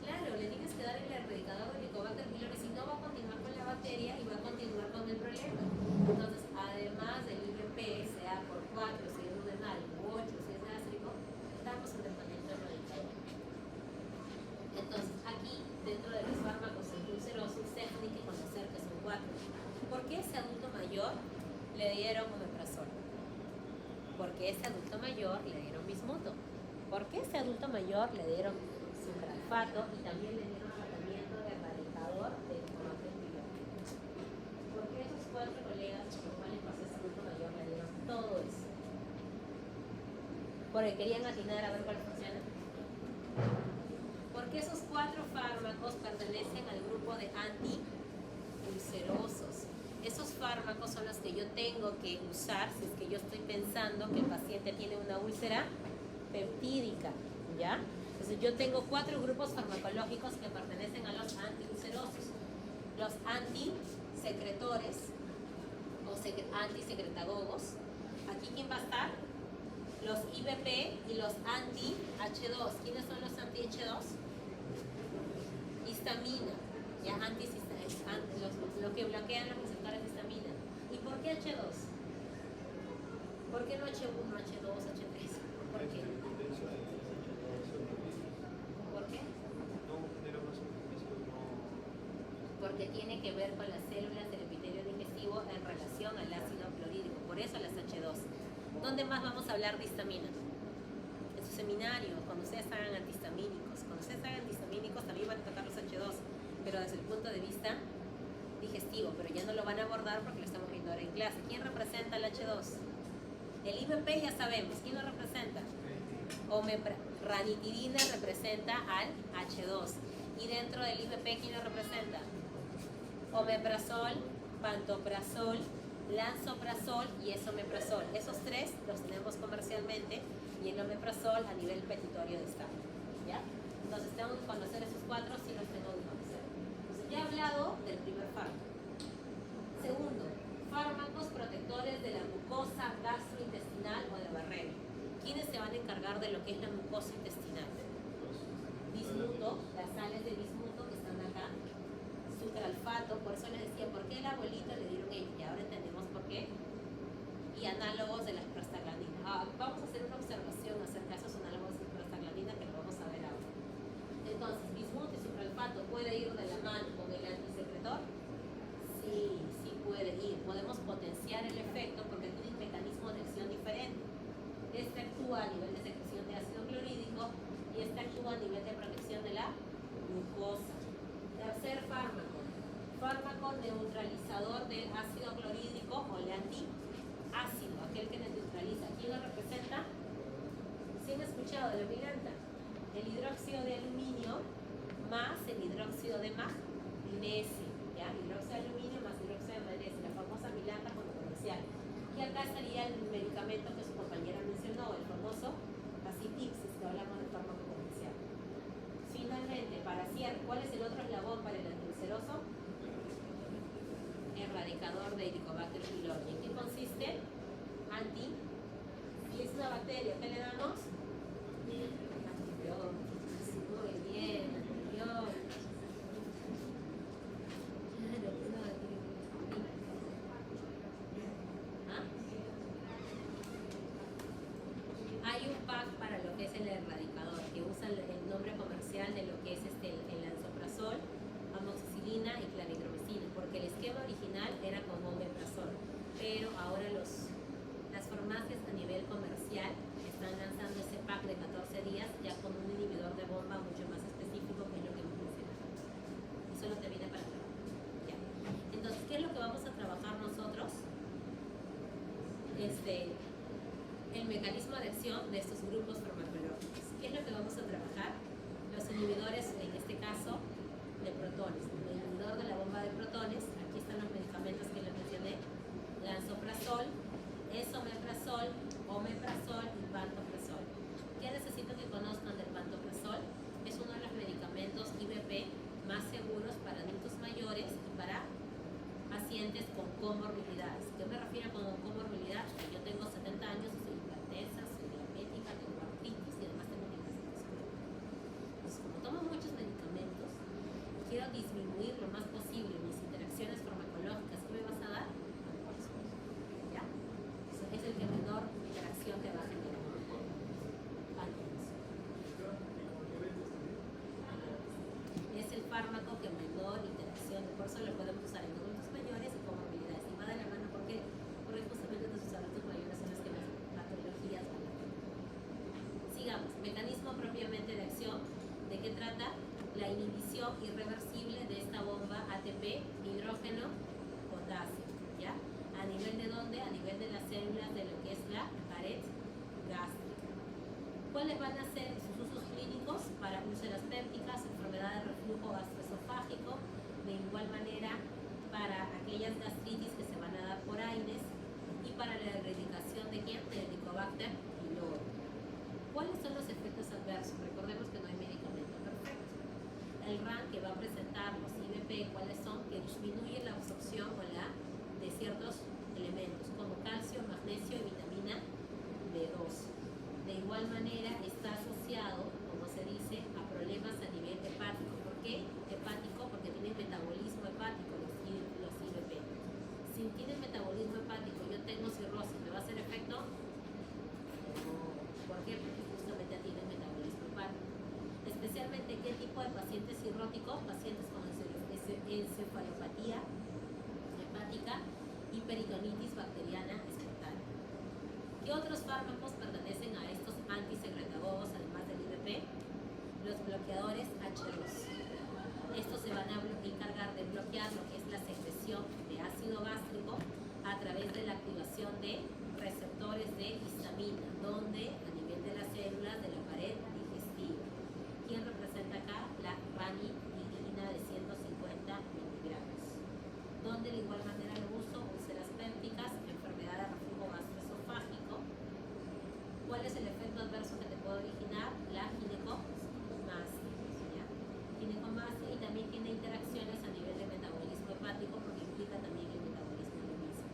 Claro, le tienes que dar el erradicador del Helicobacter pylori, si no va a continuar con la bacteria y va a continuar con el problema. Entonces, además del IVP, sea por 4, si es duodenal, u 8, si es gástrico, damos el tratamiento erradicador. Entonces, aquí, dentro de los fármacos ulcerosos, se tiene que conocer que son 4. ¿Por qué ese adulto mayor le dieron omeprazol? Porque ese adulto mayor le dieron bismuto. ¿Por qué ese adulto mayor le dieron sucralfato y también le dieron tratamiento de erradicador de Helicobacter pylori? ¿Por qué esos 4 colegas con los cuales pasó ese adulto mayor le dieron todo eso? Porque querían atinar a ver cuál funciona. Porque esos 4 fármacos pertenecen al grupo de antiulcerosos. Esos fármacos son los que yo tengo que usar si es que yo estoy pensando que el paciente tiene una úlcera peptídica, ¿ya? Entonces yo tengo 4 grupos farmacológicos que pertenecen a los antiulcerosos. Los antisecretores o antisecretagogos. Aquí, ¿quién va a estar? Los IVP y los anti-H2. ¿Quiénes son los anti-H2? Histamina, ya lo que bloquean los receptores de histamina. ¿Y por qué H2? ¿Por qué no H1, H2, H3? ¿Por qué? ¿Por qué? Porque tiene que ver con las células del epitelio digestivo en relación al ácido clorhídrico. Por eso las H2. ¿Dónde más vamos a hablar de histamina? En su seminario, cuando ustedes hagan antihistamínicos. Cuando ustedes hagan antihistamínicos también van a tocar los H2, pero desde el punto de vista digestivo, pero ya no lo van a abordar porque lo estamos viendo ahora en clase. ¿Quién representa el H2? El IVP ya sabemos. ¿Quién lo representa? Ranitidina representa al H2. Y dentro del IBP, ¿quién lo representa? Omeprazol, pantoprazol, lansoprazol y esomeprazol. Esos tres los tenemos comercialmente y el omeprazol a nivel petitorio de estado. ¿Ya? Entonces tengo que conocer esos cuatro, sí los tengo que conocer. Entonces ya he hablado del primer fármaco. Segundo, fármacos protectores de la mucosa gastrointestinal o de barrera. ¿Quiénes se van a encargar de lo que es la mucosa intestinal? Bismuto, las sales de bismuto que están acá, sucralfato, por eso les decía, ¿por qué el abuelito le dieron ellos? Y ahora entendemos por qué. Y análogos de las prostaglandinas. Vamos a hacer una observación acerca de esos análogos de prostaglandina que lo vamos a ver ahora. Entonces, bismuto y sucralfato puede ir de la mano con el antisecretor. Sí, sí puede ir. Podemos potenciar el efecto porque tiene un mecanismo de acción diferente. Este actúa a nivel de secreción de ácido clorhídrico y este actúa a nivel de protección de la mucosa. Tercer fármaco. Fármaco neutralizador del ácido clorhídrico o el antiácido, aquel que neutraliza. ¿Quién lo representa? ¿Sí han escuchado de la milanta? El hidróxido de aluminio más el hidróxido de magnesio. ¿Ya? Hidróxido de aluminio más hidróxido de magnesio, la famosa milanta con lo comercial. Y acá estaría el medicamento que su compañera mencionó, el famoso acitixis, que hablamos de fármaco comercial. Finalmente, para cierre, ¿cuál es el otro eslabón para el antiulceroso? Erradicador de Helicobacter pylori. ¿En qué consiste? Si es una bacteria, ¿qué le damos? Antibióticos. Muy bien, antibióticos. Hay un pack para lo que es el erradicador, que usa el nombre comercial de lo que es el lansoprazol, amoxicilina y claridromicina, porque el esquema original era con omeprazol, pero ahora las farmacias a nivel comercial están lanzando ese pack de 14 días ya con un inhibidor de bomba mucho más específico, que es lo que hemos mencionado. Y solo te viene para trabajar. Ya. Entonces, ¿qué es lo que vamos a trabajar nosotros? El mecanismo de acción de estos grupos farmacológicos. ¿Qué es lo que vamos a trabajar? Los inhibidores, en este caso, de protones. El inhibidor de la bomba de protones, aquí están los medicamentos que les mencioné, lansoprazol, esomeprazol, omeprazol y pantoprazol. ¿Qué necesito que conozcan del pantoprazol? Es uno de los medicamentos IBP más seguros para adultos mayores y para pacientes con comorbilidades. ¿Qué me refiero con comorbilidad? Que yo tengo 70 años y soy hipertensa, soy diabética, tengo artritis y además tengo diabetes crónica. Entonces, como tomo muchos medicamentos, quiero disminuir lo más posible mis interacciones farmacológicas. ¿Qué me vas a dar? ¿Ya? Eso es el que menor interacción te va a generar. Es el fármaco que menor interacción, por eso lo podemos usar en adultos mayores y comorbilidades. Y va de la mano porque justamente nuestros adultos mayores son los que más patologías van a tener. Sigamos, mecanismo propiamente de acción. ¿De qué trata? La inhibición irreversible de esta bomba ATP, hidrógeno, potasio. ¿Ya? ¿A nivel de dónde? A nivel de las células de lo que es la pared gástrica. ¿Cuáles van a ser sus usos clínicos? Para úlceras pépticas, enfermedad de reflujo gastroesofágico, de igual manera para aquellas gastritis que se van a dar por aires y para la erradicación de quién? Del Helicobacter pylori. ¿Cuáles son los efectos adversos? Recordemos que no hay medicamento perfecto. El RAN que va a presentar los IBP, ¿cuáles son? Que disminuye la absorción de ciertos elementos como calcio, magnesio y vitamina B2. De igual manera está asociado, como se dice, a problemas a nivel hepático. ¿Por qué hepático? Porque tienen metabolismo hepático los IBP. Si tienen metabolismo hepático, yo tengo cirrosis, ¿me va a hacer efecto? No. ¿Por qué? Porque justamente tienen metabolismo hepático. Especialmente, ¿qué tipo de pacientes cirróticos? Pacientes con encefalopatía hepática y peritonitis bacteriana espontánea. ¿Qué otros fármacos pertenecen a estos antisecretagogos, además del IBP? Los bloqueadores H2. Estos se van a encargar de bloquear lo que es la secreción de ácido gástrico a través de la activación de receptores de histamina, donde a nivel de las células de la ¿Cuál es el efecto adverso que te puede originar? La ginecomastia, ¿ya? Ginecomastia, y también tiene interacciones a nivel de metabolismo hepático porque implica también el metabolismo del mismo.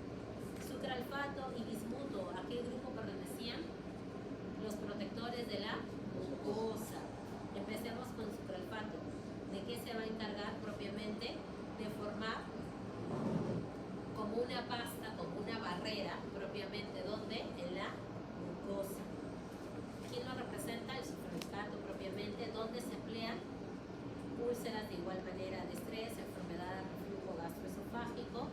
Sucralfato y bismuto, ¿a qué grupo pertenecían? Los protectores de la mucosa. Empecemos con sucralfato. ¿De qué se va a encargar propiamente? De formar como una pasta, como una barrera propiamente, ¿dónde? En la mucosa. ¿Quién lo representa? El sucralfato propiamente, donde se emplean úlceras de igual manera de estrés, enfermedad de reflujo gastroesofágico,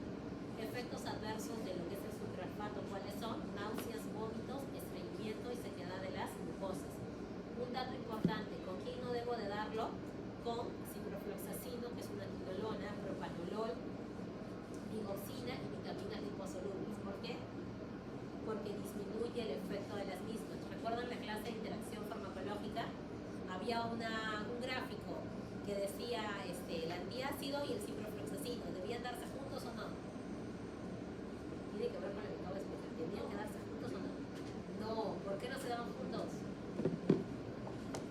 efectos adversos de lo que es el sucralfato. ¿Cuáles son? Náuseas, vómitos, estreñimiento y sequedad de las mucosas. Un dato importante, ¿con quién no debo de darlo? Con ciprofloxacino, que es una quinolona, propanolol, digoxina y vitaminas liposolubles. ¿Por qué? Porque disminuye el efecto de las mismas. ¿Recuerdan la clase de interacción farmacológica? Había un gráfico que decía el antiácido y el ciprofloxacino, ¿debían darse juntos o no? Tiene que ver con lo que acabo de explicar. ¿Debían quedarse juntos o no? No, ¿por qué no se daban juntos?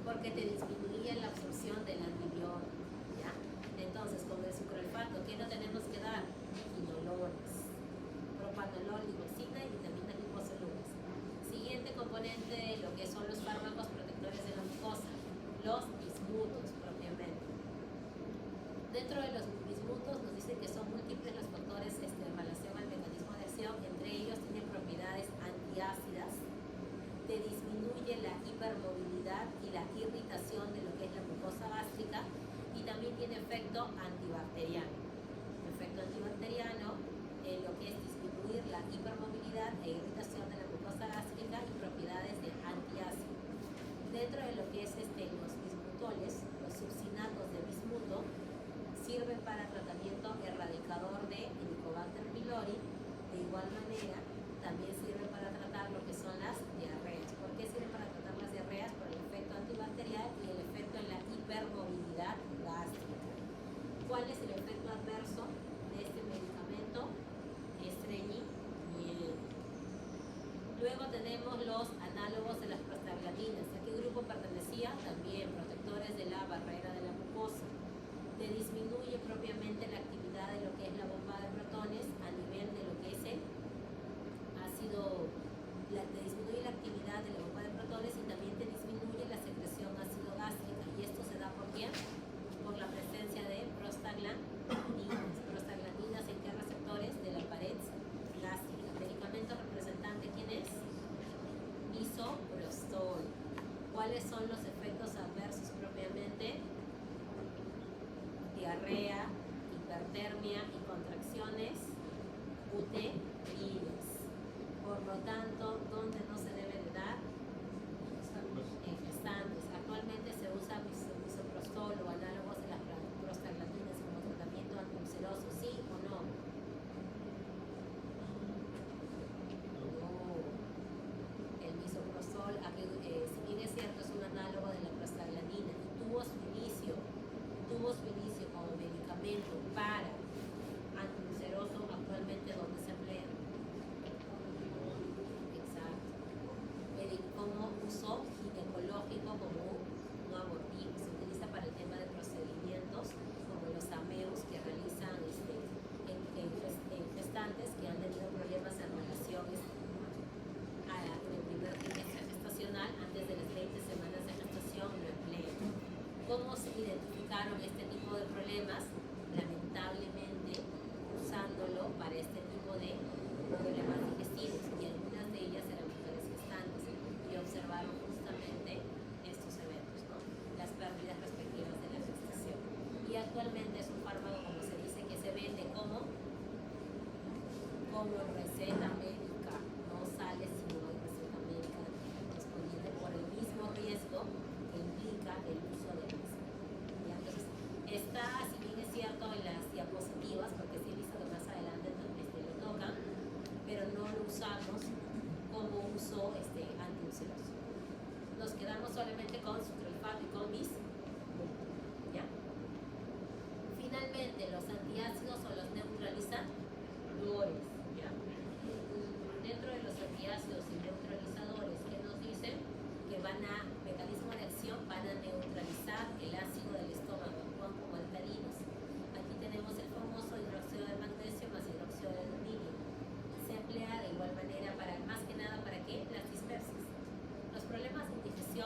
Porque te disminuía la absorción del antibiótico, ¿ya? Entonces, con el sucralfato, ¿qué no tenemos que dar? Quinolonas, propanolol, digoxina y vitaminas liposolubles. Siguiente componente de lo que son los fármacos protectores de la mucosa, los bismutos propiamente. Dentro de los bismutos nos dicen que son múltiples los factores en relación al mecanismo de acción. Entre ellos tienen propiedades antiácidas, te disminuye la hipermovilidad y la irritación de lo que es la mucosa gástrica, y también tiene efecto antibacteriano. Efecto antibacteriano en lo que es disminuir la hipermovilidad e irritación de la mucosa gástrica y propiedades de antiácido. Dentro de lo que es los bismutoles, los succinatos de bismuto sirven para tratamiento erradicador de Helicobacter pylori. De igual manera, también sirven para tratar lo que son las diarreas. ¿Por qué sirven para tratar las diarreas? Por el efecto antibacterial y el efecto en la hipermovilidad gástrica. ¿Cuál es el efecto adverso de este medicamento? Estreñimiento. Luego tenemos los análogos de las prostaglandinas. ¿A qué grupo pertenecía? También protectores de la barrera de la mucosa. Te disminuye propiamente la actividad de lo que es la bomba de protones a nivel de lo que es el ácido, te disminuye la actividad de la bomba de protones y también te disminuye la secreción ácido gástrica. ¿Y esto se da por qué? Por la presencia de prostaglandinas. ¿Prostaglandinas en qué receptores? De la pared gástrica. Medicamento representante, ¿quién es? Misoprostol. ¿Cuáles son los efectos adversos propiamente? Diarrea, hipertermia y contracciones uterinas. Por lo tanto, ¿dónde no se debe de dar? En gestantes. Actualmente se usa misoprostol o análogos de las prostaglandinas como tratamiento antiulceroso, ¿sí o no? No. El misoprostol, si bien es cierto, es un análogo de la prostaglandina y tuvo su inicio como medicamento para antiulceroso, actualmente ¿dónde se emplea? Exacto. Como uso ginecológico, como un abortivo, se utiliza para el tema de procedimientos como los ameos que realizan en gestantes que han tenido problemas en relaciones en el primer trimestre gestacional. Antes de las 20 semanas de gestación lo emplean. ¿Cómo se identificaron este tipo de problemas? Lamentablemente usándolo para este tipo de problemas digestivos, y algunas de ellas eran mujeres gestantes y observaron justamente estos eventos, ¿no? Las pérdidas respectivas de la gestación. Y actualmente es un fármaco, como se dice, que se vende como receta médica, no sale si no hay receta médica correspondiente por el mismo riesgo que implica el uso de mismo. Entonces, está, si bien es cierto, en las diapositivas, porque sí he visto que más adelante lo tocan, pero no lo usamos como uso antiulceroso. Nos quedamos solamente con sucralfato y con bismuto, ¿ya? Finalmente, los antiácidos o los neutralizadores, ¿ya?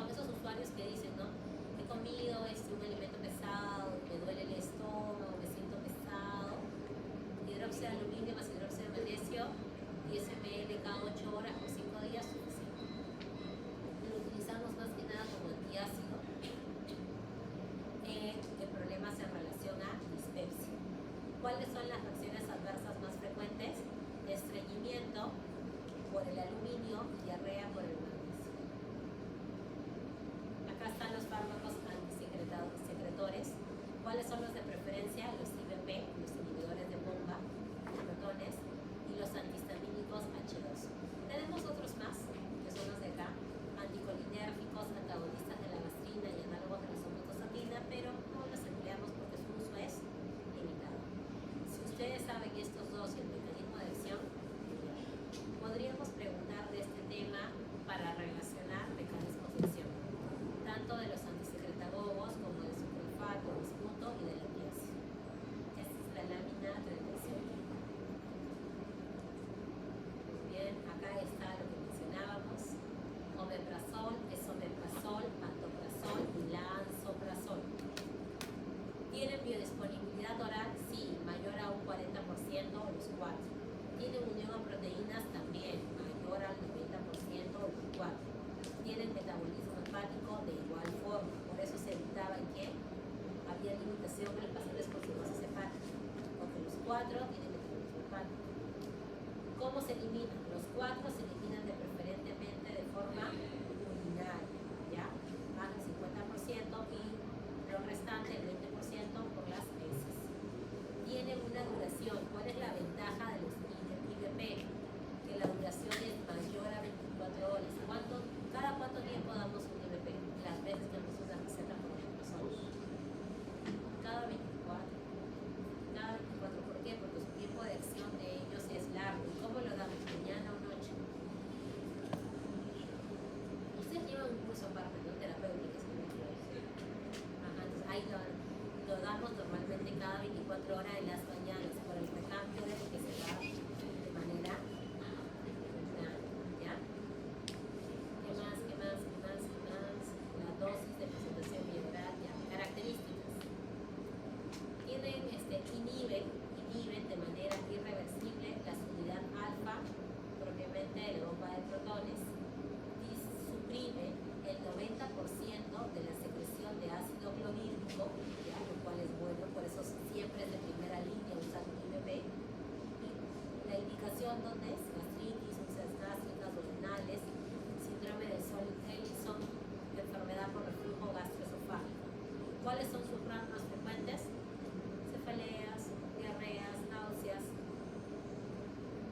esos usuarios que dicen, ¿no? He comido un alimento pesado, me duele el estómago, me siento pesado. Hidróxido de aluminio más hidróxido de magnesio, 10 ml cada 8 horas por 5 días, suficiente. Lo utilizamos más que nada como antiácido en problemas en relación a dispepsia. ¿Cuáles son las reacciones adversas más frecuentes? Estreñimiento por el aluminio y diarrea por el magnesio. Acá están los fármacos antisecretores. ¿Cuáles son los de preferencia? Los IBP, los inhibidores de bomba de protones, y los antihistamínicos H2. Tenemos otros más, que son los de acá, anticolinérgicos, antagonistas de la gastrina y análogos de la somatostatina, pero no los empleamos porque su uso es limitado. Si ustedes saben estos dos y el mecanismo de acción, podríamos preguntar de este tema para relacionar mecanismos de acción, tanto de los antisecretagogos como del sucralfato, bismuto y del opiáceo. Esta es la lámina 37. Muy bien, acá está lo que mencionábamos: omeprazol, esomeprazol, pantoprazol y lansoprazol. ¿Tienen biodisponibilidad oral? Sí, mayor a un 40% los 4. ¿Tienen unión a proteínas? También, mayor al 90% los 4. ¿Tienen metabolismo hepático? De igual forma. Por eso se evitaba que había limitación en los pacientes con cirrosis hepática, porque los 4 tienen metabolismo hepático. ¿Cómo se eliminan? Los 4 se eliminan preferentemente de forma urinaria, ¿ya? Más del 50%, y lo restante, el 20%, por las heces. Tienen una duración. ¿Cuál es la ventaja de los IBP? Que la duración es mayor a 24 horas. ¿Cada cuánto tiempo damos un IBP? Las veces que nos usan receta por ejemplo son cada 24. Cada 24. ¿Por qué? Porque su tiempo de acción de ellos es largo. ¿Y cómo lo damos? ¿Mañana o noche? Ustedes llevan un curso aparte, ¿no? Terapéutico, si no me equivoco. Ajá, entonces ahí lo damos normalmente cada 24 horas en las mañanas por el recambio de lo que se da de manera temprana, ¿ya? ¿Qué más? La dosis de presentación bilateral, ya. Características. Inhiben de manera irreversible la subunidad alfa propiamente de la bomba de protones, y suprime el 90% de la secreción de ácido clorhídrico, ¿ya? Lo cual es bueno, por eso siempre es de primera línea usar un IBP. Y la indicación, ¿dónde es? Gastritis, úlceras gástricas, renales, síndrome de Sol-Ellison, enfermedad por reflujo gastroesofágico. ¿Cuáles son sus ramas más frecuentes? Cefaleas, diarreas, náuseas,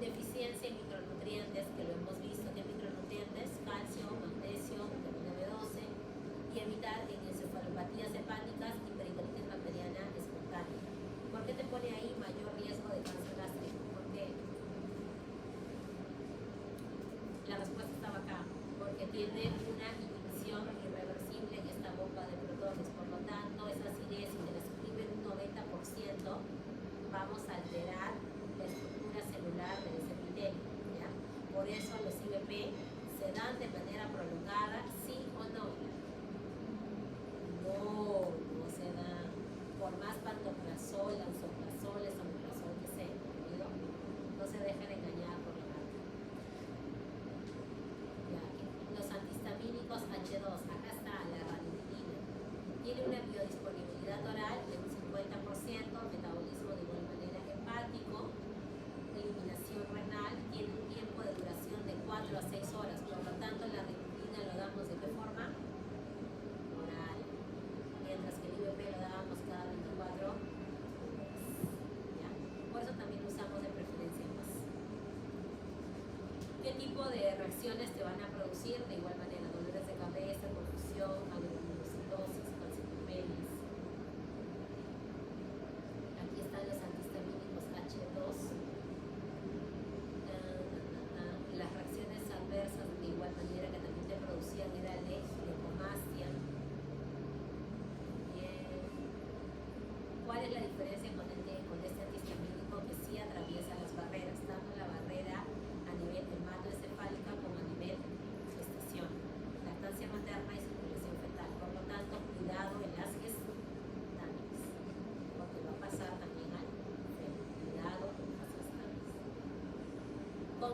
deficiencia en micronutrientes, que lo hemos visto. ¿Qué micronutrientes? Calcio, magnesio, vitamina B12, y evitar encefalopatías hepáticas y peritonitis bacteriana espontánea. ¿Por qué te pone ahí mayor riesgo de cáncer gástrico? Porque la respuesta estaba acá, porque tiene una inhibición irreversible en esta bomba de protones. Por lo tanto, esa acidez, si la suprimen un 90%, vamos a alterar la estructura celular de ese epitelio, ¿ya? Por eso los IBP se dan de manera prolongada, ¿sí o no? No se dan. Por más pantoprazol, lansoprazol, esomeprazol que sea, ¿entendido? No se dejen engañar por la marca. Ya, los antihistamínicos H2, acá está la ranitidina. Tiene una biodisponibilidad oral de un 50%, metabolismo de igual manera hepático, eliminación renal, tiene un tiempo de duración de 4 a 6 horas, por lo tanto la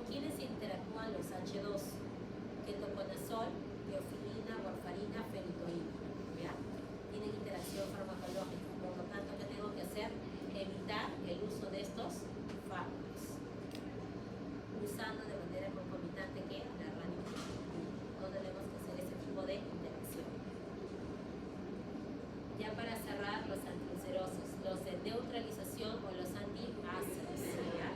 ¿Con quiénes interactúan los H2? Ketoconazol, teofilina, warfarina, fenitoína. ¿Ya? Tienen interacción farmacológica. Por lo tanto, ¿qué tengo que hacer? Evitar el uso de estos fármacos, usando de manera concomitante que la ranitidina. No tenemos que hacer ese tipo de interacción. Ya para cerrar, los antiulcerosos, los de neutralización o los antiácidos. ¿Ya?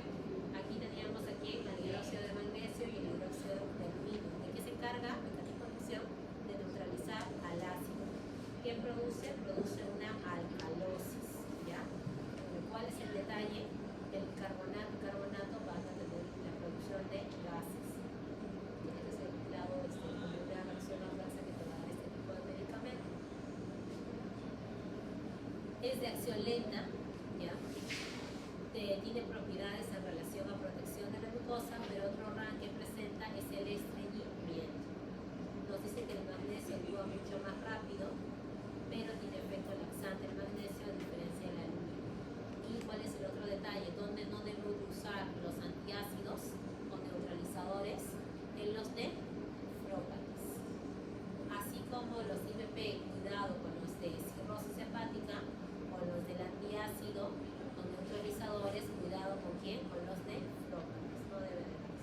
Aquí teníamos el hidróxido de magnesio y el hidróxido de aluminio. ¿De qué se encarga? Mecanismo de acción de neutralizar al ácido. ¿Qué produce? Produce una alcalosis. ¿Ya? ¿Cuál es el detalle? El carbonato y carbonato van a tener la producción de gases. Tiene que ser mezclado como una reacción adversa que te va a dar este tipo de medicamento. Es de acción lenta, ¿ya? Tiene propiedades en relación a protección de la glucosa, pero otro RAN que presenta es el estreñimiento. Nos dice que el magnesio actúa mucho más rápido, pero tiene efecto laxante el magnesio a diferencia del aluminio. ¿Y cuál es el otro detalle? Donde no debo usar los antiácidos o neutralizadores en los nefrópatas. Así como los IBP, cuidado con los de cirrosis hepática, con los del antiácido o neutralizadores, cuidado con quién, con los nefrópatas. No debe de ser.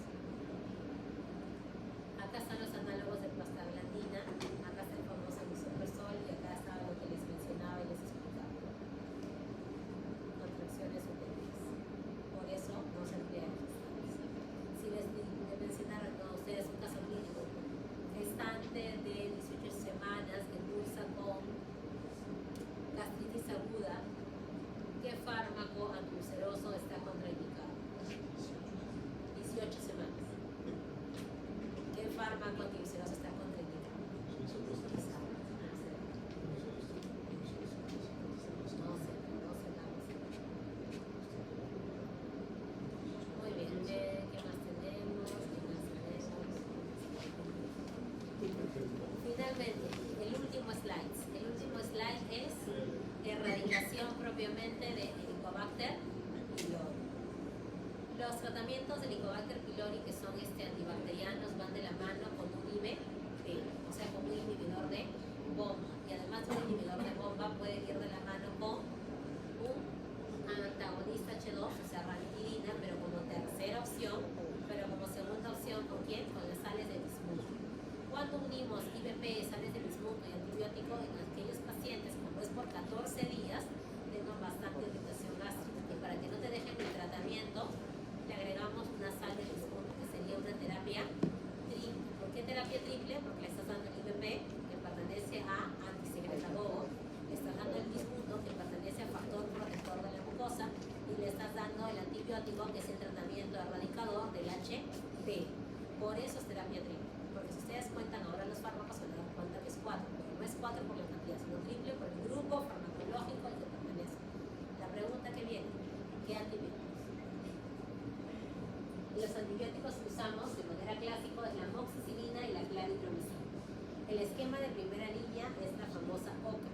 Acá están los análogos de prostaglandina, acá está el famoso misoprostol y acá está lo que les mencionaba y les explicaba. Contracciones uterinas. Por eso no se emplean gestantes. Si les mencionaron a ustedes un caso clínico, gestante de 18 semanas que cursa con gastritis aguda, ¿qué fármaco antiulceroso está contraindicado? 18 semanas. ¿Qué fármaco antiulceroso está contraindicado? Muy bien, ¿qué más tenemos? Finalmente, el último slide. El último slide es erradicación propiamente de Helicobacter pylori. Los tratamientos de Helicobacter pylori, que son antibacterianos, van de la mano con un IBP, o sea, con un inhibidor de bomba. Y además de un inhibidor de bomba puede ir de la mano con un antagonista H2, o sea, ranitidina, pero como tercera opción, pero como segunda opción, ¿con quién? Con las sales de bismuto. Cuando unimos IBP, sales de bismuto y antibiótico en aquellos pacientes, como es por 14 días, tengan bastante irritación gástrica, y para que no te dejen el tratamiento, le agregamos una sal de bismuto, que sería una terapia triple. ¿Por qué terapia triple? Porque le estás dando el IBP, que pertenece a antisecretagogo, le estás dando el bismuto, que pertenece a factor protector de la mucosa, y le estás dando el antibiótico, que es el tratamiento erradicador del HT. Por eso es terapia triple. Porque si ustedes cuentan ahora los fármacos, se dan cuenta que es 4, pero no es 4 por la cantidad, sino triple por el grupo farmacológico al que pertenece. La pregunta que viene, ¿qué antibióticos? Los antibióticos que usamos de manera clásica es la amoxicilina y la claritromicina. El esquema de primera línea es la famosa OCA.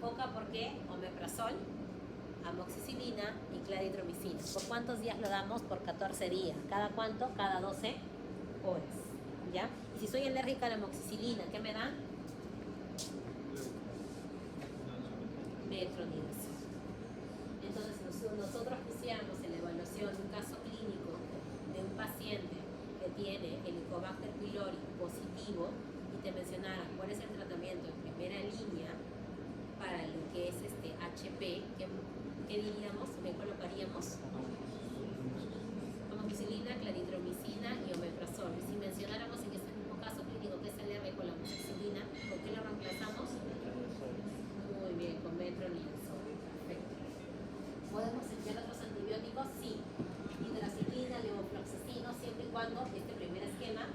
OCA, ¿por qué? Omeprazol, amoxicilina y claritromicina. ¿Por cuántos días lo damos? Por 14 días. ¿Cada cuánto? Cada 12 horas. ¿Ya? Y si soy alérgica a la amoxicilina, ¿qué me da? Metronidazol. Entonces, nosotros pusiéramos en la evaluación un caso clínico de un paciente que tiene Helicobacter pylori positivo y te mencionaran cuál es el tratamiento en primera línea para lo que es HP, ¿qué diríamos? ¿Me colocaríamos? Amoxicilina, claritromicina y omeprazol. Y si mencionáramos en este mismo caso clínico que es alérgico a la amoxicilina, ¿con qué lo reemplazamos? Muy bien, con metronidazol. Perfecto. ¿Podemos emplear otros antibióticos? Sí. Hidraciclina, levofloxacino, siempre y cuando este primer esquema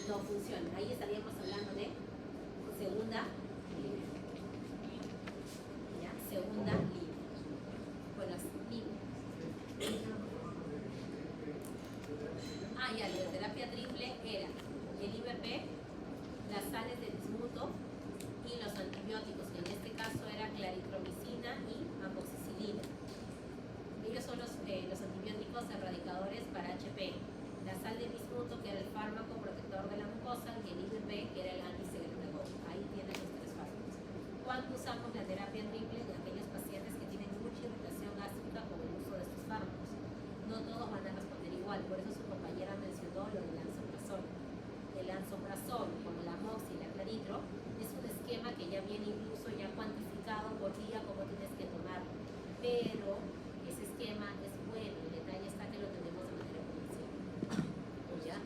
no funcione. Ahí estaríamos hablando de segunda línea. ¿Ya? Segunda línea. Bueno, línea. Ya, la terapia triple era el IBP, las sales de bismuto y los antibióticos, que en este caso era claritromicina y amoxicilina. Ellos son los antibióticos erradicadores para HP. por día cómo tienes que tomarlo. Pero ese esquema es bueno, el detalle está que lo tenemos de manera comercial. ¿Ya?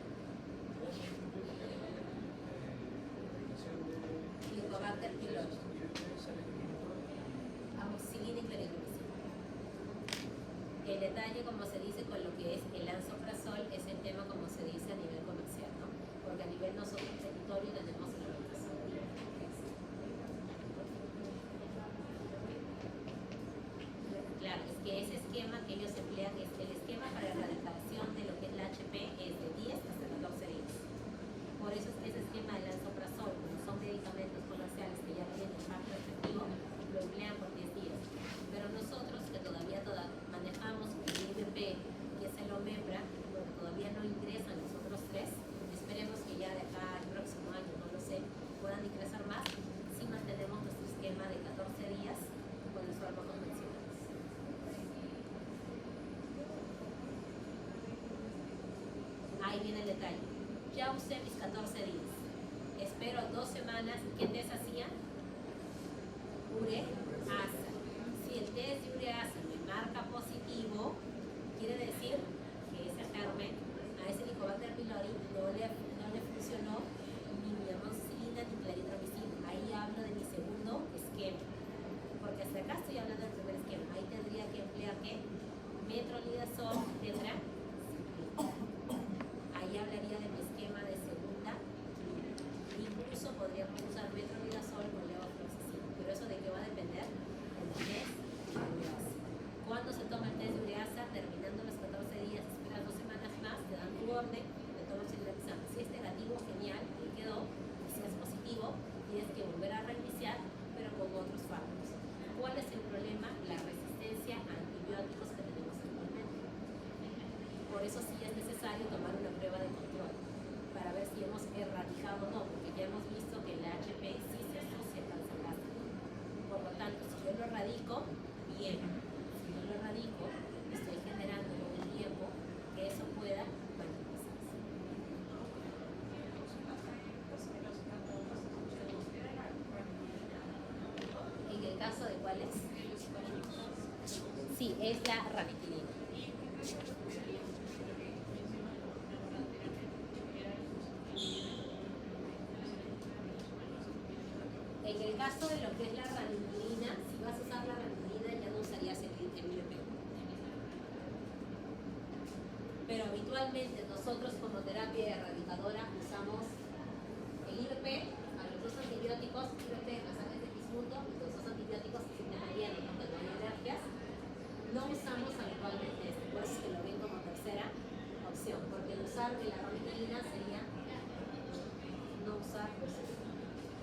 Helicobacter pylori, amoxicilina y clarithromicina. El detalle, como se dice, con lo que es el lansoprazol es el tema, como se dice, a nivel comercial, ¿no? Porque a nivel nosotros territorio tenemos el omeprazol. Claro, es que ese esquema que ellos emplean, es el esquema para erradicación de lo que es la HP, es de 10 hasta 14 días. Por eso es que ese esquema del lansoprazol, como son medicamentos comerciales que ya tienen impacto efectivo, lo emplean por 10 días. Pero nosotros, que todavía manejamos el IVP, que es el Omepra, porque todavía no ingresan los otros tres, esperemos que ya de acá al próximo año, no lo sé, puedan ingresar más, si mantenemos nuestro esquema de 14 días con los fármacos mencionados. Ahí viene el detalle. Ya usé mis 14 días. Espero 2 semanas. ¿Qué test hacía? Ureasa. Si el test de ureasa me marca positivo, quiere decir que ese germen, a ese Helicobacter pylori, no le funcionó ni mi amoxicilina ni clarithromicina. Ahí hablo de mi segundo esquema. Porque hasta acá estoy hablando del primer esquema. Ahí tendría que emplear ¿qué? Metronidazol, tetra. Ahí hablaría de mi esquema de segunda. Incluso podríamos usar metronidazol con levofloxacina. Pero eso de qué va a depender del test de ureasa. Cuando se toma el test de ureasa, terminando los 14 días, esperas 2 semanas más, te dan tu orden, te tomas el examen. Si es negativo, genial, ahí quedó. Y si es positivo, tienes que volver a reiniciar, pero con otros fármacos. ¿Cuál es el problema? La resistencia a antibióticos que tenemos actualmente. Por eso sí es necesario tomar una prueba de control para ver si hemos erradicado o no, porque ya hemos visto que el HP sí se asocia al cáncer gástrico. Por lo tanto, si yo lo erradico, bien. Si no lo erradico, estoy generando con el tiempo que eso pueda manifestarse. ¿En el caso de cuál es? Sí, es la ranitidina. En el caso de lo que es la ranitidina, si vas a usar la ranitidina ya no usarías el IVP. Pero habitualmente nosotros como terapia erradicadora usamos el IVP a los dos antibióticos, IVP en las sangres de bismuto y los dos antibióticos que se llamarían cuando no hay alergias. No usamos habitualmente este, por eso es que lo ven como tercera opción, porque el usar de la ranitidina sería no usar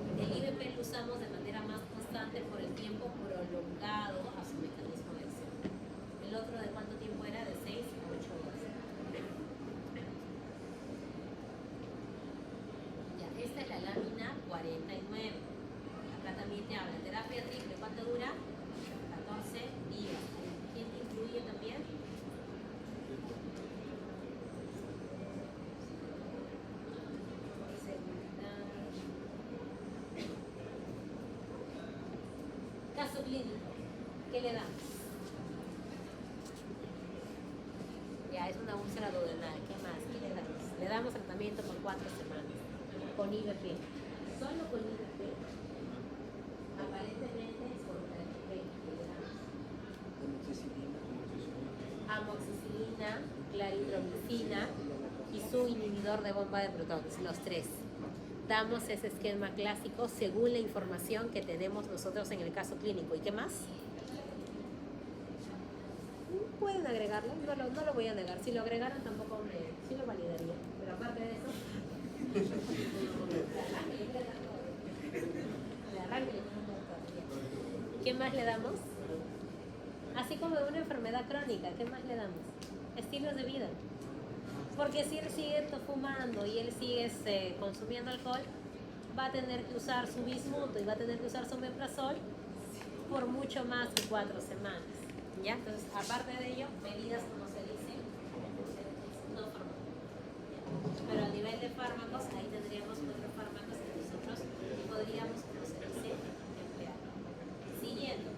el IVP lo usamos de manera más constante por el tiempo prolongado a su mecanismo de acción. El otro, ¿de cuánto tiempo era? De 6 a 8 horas. Ya, esta es la lámina 49. Acá también te habla. Terapia triple, ¿cuánto dura? 14 días. ¿Quién te incluye también? Caso clínico, ¿qué le damos? Ya, es una úlcera duodenal, ¿qué más? ¿Qué le damos? Le damos tratamiento por 4 semanas, con IVP. Solo con IVP, aparentemente es por el IVP que le damos. Amoxicilina, clarithromicina y su inhibidor de bomba de protones, los 3. Damos ese esquema clásico según la información que tenemos nosotros en el caso clínico. ¿Y qué más? Pueden agregarlo, no lo voy a negar. Si lo agregaran tampoco sí lo validaría. Pero aparte de eso, le arranque. ¿Qué más le damos? Así como de una enfermedad crónica, ¿qué más le damos? Estilos de vida. Porque si él sigue fumando y él sigue consumiendo alcohol, va a tener que usar su bismuto y va a tener que usar su omeprazol por mucho más de 4 semanas. ¿Ya? Entonces, aparte de ello, medidas, como se dice, no fármacos. Pero a nivel de fármacos, ahí tendríamos 4 fármacos que nosotros podríamos, como se dice, emplear. Siguiendo.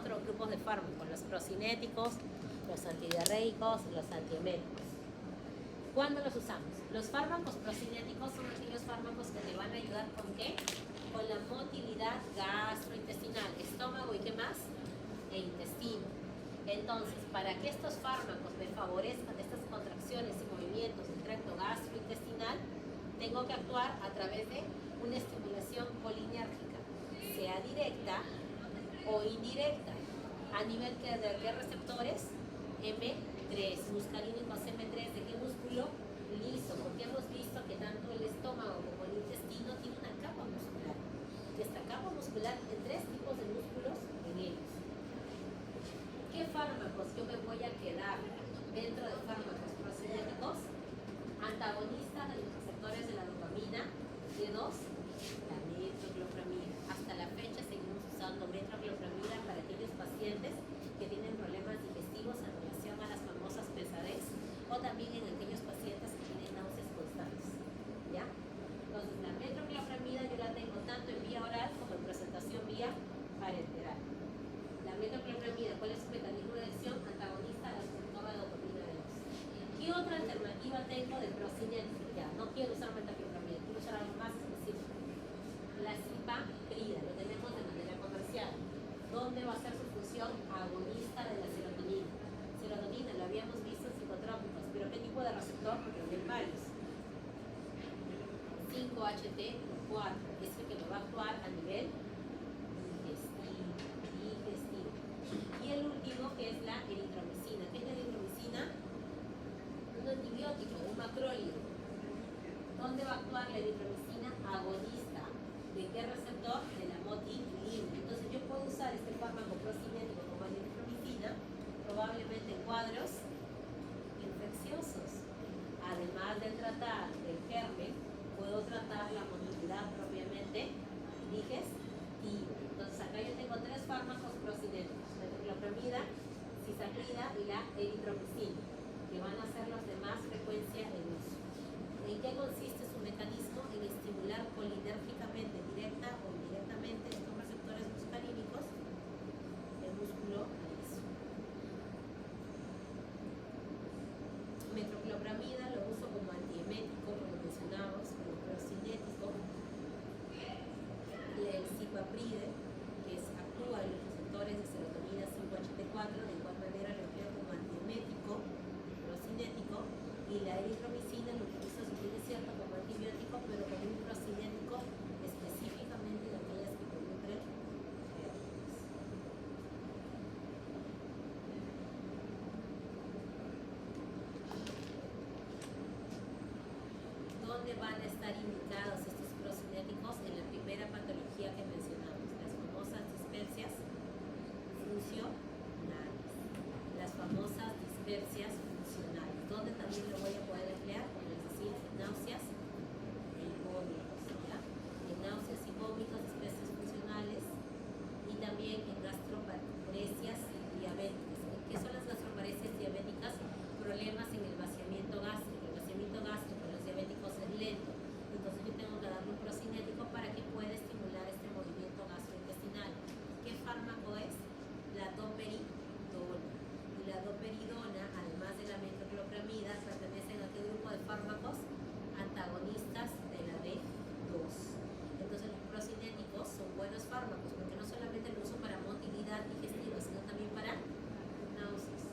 4 grupos de fármacos, los procinéticos, los antidiarreicos, los antieméticos. ¿Cuándo los usamos? Los fármacos procinéticos son aquellos fármacos que te van a ayudar ¿con qué? Con la motilidad gastrointestinal, estómago y ¿qué más? E intestino. Entonces, para que estos fármacos me favorezcan estas contracciones y movimientos del tracto gastrointestinal, tengo que actuar a través de una estimulación colinérgica, sea directa o indirecta. ¿A nivel de qué receptores? M3, muscarínicos M3, ¿de qué músculo? Liso, porque hemos visto que tanto el estómago como el intestino tiene una capa muscular. Y esta capa muscular tiene 3 tipos de músculos en ellos. ¿Qué fármacos yo me voy a quedar dentro de fármacos procinéticos? Antagonistas de los receptores de la dopamina. Y 2, la metoclopramida. Hasta la fecha seguimos usando metoclopramida para aquellos pacientes que tienen problemas digestivos en relación a las famosas pesadez o también en aquellos pacientes que tienen náuseas constantes. ¿Ya? Entonces, la metoclopramida yo la tengo tanto en vía oral como en presentación vía parenteral. La metoclopramida, ¿cuál es su mecanismo de acción? Antagonista al receptor de dopamina 2. ¿Qué otra alternativa tengo de procinético? Ya, no quiero usar metoclopramida, quiero usar algo más específico. La cipaprida, lo tenemos de manera comercial. ¿Dónde va a ser su función? Agonista de la serotonina. Serotonina, lo habíamos visto en psicotrópicos, pero ¿qué tipo de receptor? Porque hay varios. 5-HT4, es el que me va a actuar a nivel digestivo. Y el último, que es la eritromicina. ¿Qué es la eritromicina? Un antibiótico, un macrólido. ¿Dónde va a actuar la eritromicina? Agonista. ¿De qué receptor? De la motilina. Entonces yo puedo usar este fármaco procinético como la eritromicina probablemente en cuadros infecciosos. Además de tratar el germen, puedo tratar la motilidad propiamente digestiva. Entonces acá yo tengo 3 fármacos procinéticos: metoclopramida, cisaprida y la eritromicina, que van a ser los de más frecuencia en uso. ¿En qué consiste su mecanismo? En estimular colinérgicamente, directa o indirectamente, estos receptores muscarínicos del músculo liso. Metoclopramida lo uso como antiemético, como mencionamos, como procinético. El cipapride, que actúa en los receptores de serotonina 5-HT4, de igual manera lo empleo como antiemético, procinético. Y la eritromicina lo utilizo, si bien es cierto, como antibiótico, pero como un procinético específicamente de aquellas que producen herpes. ¿Dónde van a estar indicados estos procinéticos? En la primera patología que mencionamos, las famosas dispepsias funcionales. Las famosas dispepsias funcionales. ¿Dónde también lo voy a poder emplear? Como les decía, en náuseas y vómitos. ¿Ya? En náuseas y vómitos, dispepsias funcionales, y también en gastroparesias diabéticas. ¿Qué son las gastroparesias diabéticas? Problemas en el vaciamiento gástrico. El vaciamiento gástrico en los diabéticos es lento. Entonces yo tengo que darle un procinético para que pueda estimular este movimiento gastrointestinal. ¿Qué fármaco es? La doperidona. Y la doperidona, además de la metoclopramida, pertenecen a qué grupo de fármacos? Antagonistas de la D2. Entonces los procinéticos son buenos fármacos porque no solamente lo uso para motilidad digestiva, sino también para náuseas.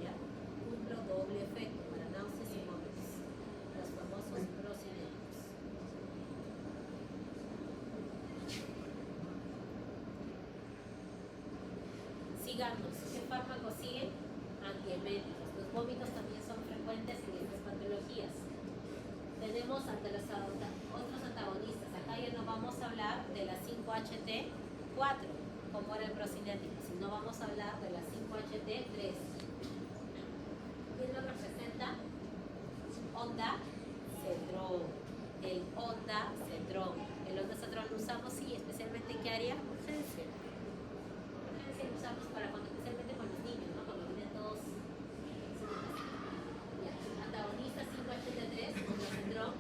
¿Ya? Cumplo doble efecto para náuseas y vómitos. Los famosos procinéticos. Sigamos. ¿Qué fármacos siguen? Antieméticos. Los vómitos también son frecuentes en estas patologías. Tenemos ante los otros antagonistas. Acá ya no vamos a hablar de la 5-HT4, como era el procinético, sino vamos a hablar de la 5-HT3. ¿Quién lo representa? Ondansetron. El ondansetron. El ondansetron lo usamos, sí, especialmente ¿en qué área? Urgencia. Urgencia lo usamos para especialmente con los niños, ¿no? Cuando vienen todos. Antagonistas 5-HT3, ondansetron.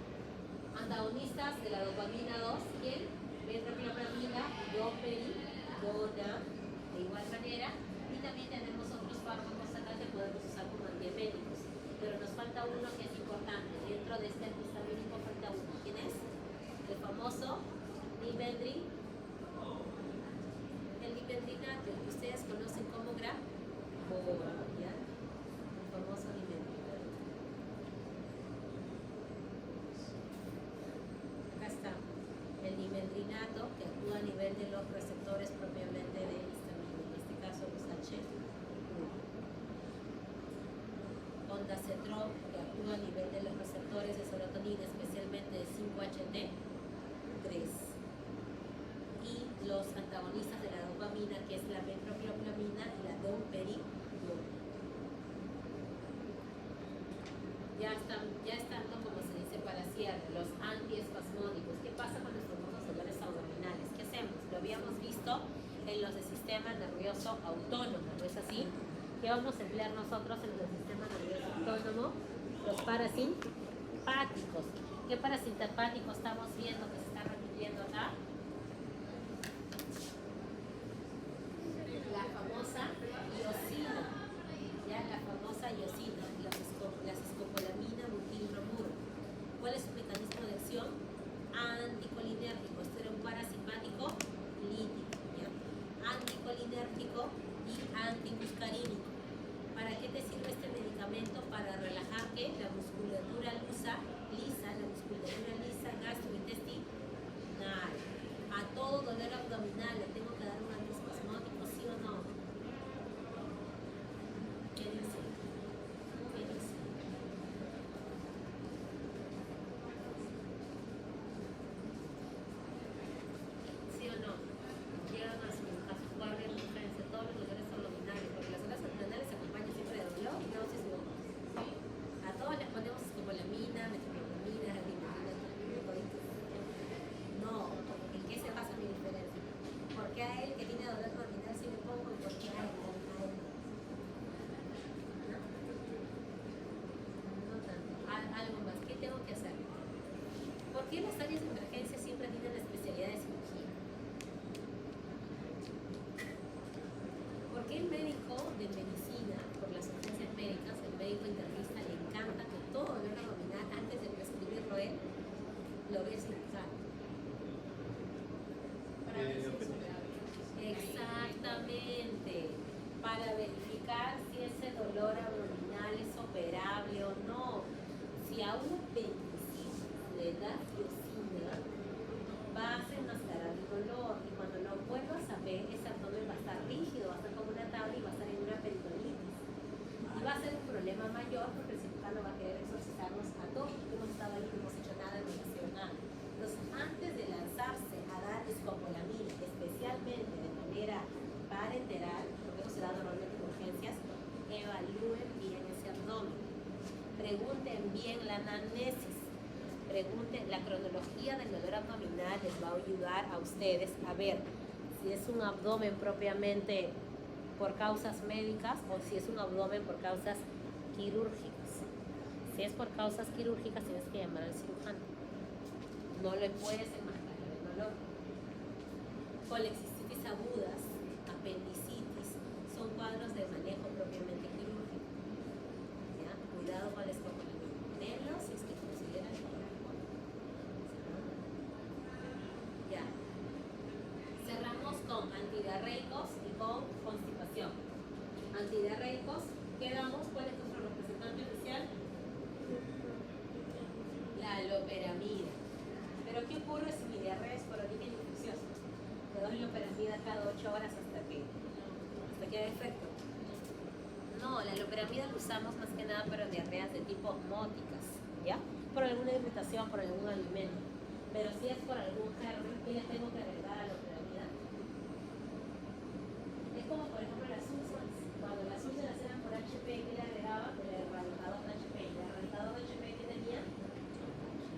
Antagonistas de la dopamina 2, ¿quién? Metoclopramida, doperidona. De igual manera, ejemplo de este antihistamínico frente a uno. ¿Quién es? El famoso dimendrinato, el dimendrinato, el que ustedes conocen como grafol, ¿ya? El famoso dimendrinato. Acá está, el dimendrinato que actúa a nivel de los receptores propiamente de histamina, en este caso los H1. Ondansetron, que actúa a nivel de los receptores de serotonina, especialmente de 5-HT3. Y los antagonistas de la dopamina, que es la metropropamina y la domperidona. Ya estando, como se dice para cierre, los antiespasmódicos. ¿Qué pasa con los famosos dolores abdominales? ¿Qué hacemos? Lo habíamos visto en los de sistema nervioso autónomo, ¿no es así? ¿Qué vamos a emplear nosotros en los del sistema nervioso autónomo? Los parasimpáticos. ¿Qué parasimpáticos estamos viendo que se está repitiendo acá? La famosa iosina, ya la famosa iosina, las escopolamina butilbromuro. ¿Cuál es su mecanismo de acción? Anticolinérgico. Este era un parasimpático lítico, ¿ya? Anticolinérgico y antimuscarínico. ¿Para qué te sirve este medicamento? Para relajar ¿qué? La musculatura lisa, la musculatura lisa gastrointestinal. A todo dolor abdominal le tengo que dar un antiespasmódico, ¿sí o no? ¿Qué dice? ¿Qué dice? ¿Sí o no? Llegan a su guardia de urgencia todos los dolores abdominales, porque las dolores abdominales se acompañan siempre de dolor y náuseas y vómitos. A todos les ponemos escopolamina, metropropamina, dimethylcoditis. No, ¿en qué se basa mi diferencia? ¿Por qué a él que tiene dolor abdominal sí le pongo y por qué a él no? No tanto. Algo más, ¿qué tengo que hacer? ¿Por qué las áreas de emergencia siempre tienen la especialidad de cirugía? ¿Por qué el médico de medicina, por las urgencias médicas, el médico internista, le encanta que todo dolor abdominal, antes de prescribirlo él, lo vea cirujano? Para ver si es operable. Exactamente. Para verificar si ese dolor abdominal es operable o no. Si a un apendicitis le da tiosina, va a desenmascarar el dolor y cuando lo vuelvas a ver, ese abdomen va a estar rígido, va a estar como una tabla y va a estar en una peritonitis. Y va a ser un problema mayor porque el cirujano va a querer exorcizarnos a todos porque hemos estado ahí, no hemos hecho nada, no hemos hecho nada. Entonces, antes de lanzarse a dar escopolamina, especialmente de manera parenteral, porque eso se da normalmente en urgencias, evalúen bien ese abdomen. Pregunten bien la anamnesis. Pregunten, la cronología del dolor abdominal les va a ayudar a ustedes a ver si es un abdomen propiamente por causas médicas o si es un abdomen por causas quirúrgicas. Si es por causas quirúrgicas tienes que llamar al cirujano. No le puedes enmascarar el dolor. Colexistitis agudas, apendicitis, son cuadros de manejo propiamente quirúrgico. ¿Ya? Cuidado con la escopolamina. Denlos si es que consideran que ya. Cerramos con antidiarreicos y con constipación. Antidiarreicos, ¿qué damos? ¿Cuál es nuestro representante oficial? La loperamida. Pero ¿qué ocurre si mi diarrea es por origen infeccioso? Te doy loperamida cada 8 horas hasta que haga efecto. No, la loperamida lo usamos más que nada para diarreas de tipo móticas, ¿ya? Por alguna irritación, por algún alimento. Pero si es por algún germen, ¿qué le tengo que agregar a la loperamida? Es como, por ejemplo, las úlceras. Cuando las úlceras eran por HP, ¿qué le agregaba? El erradicador de HP. El erradicador de HP que tenía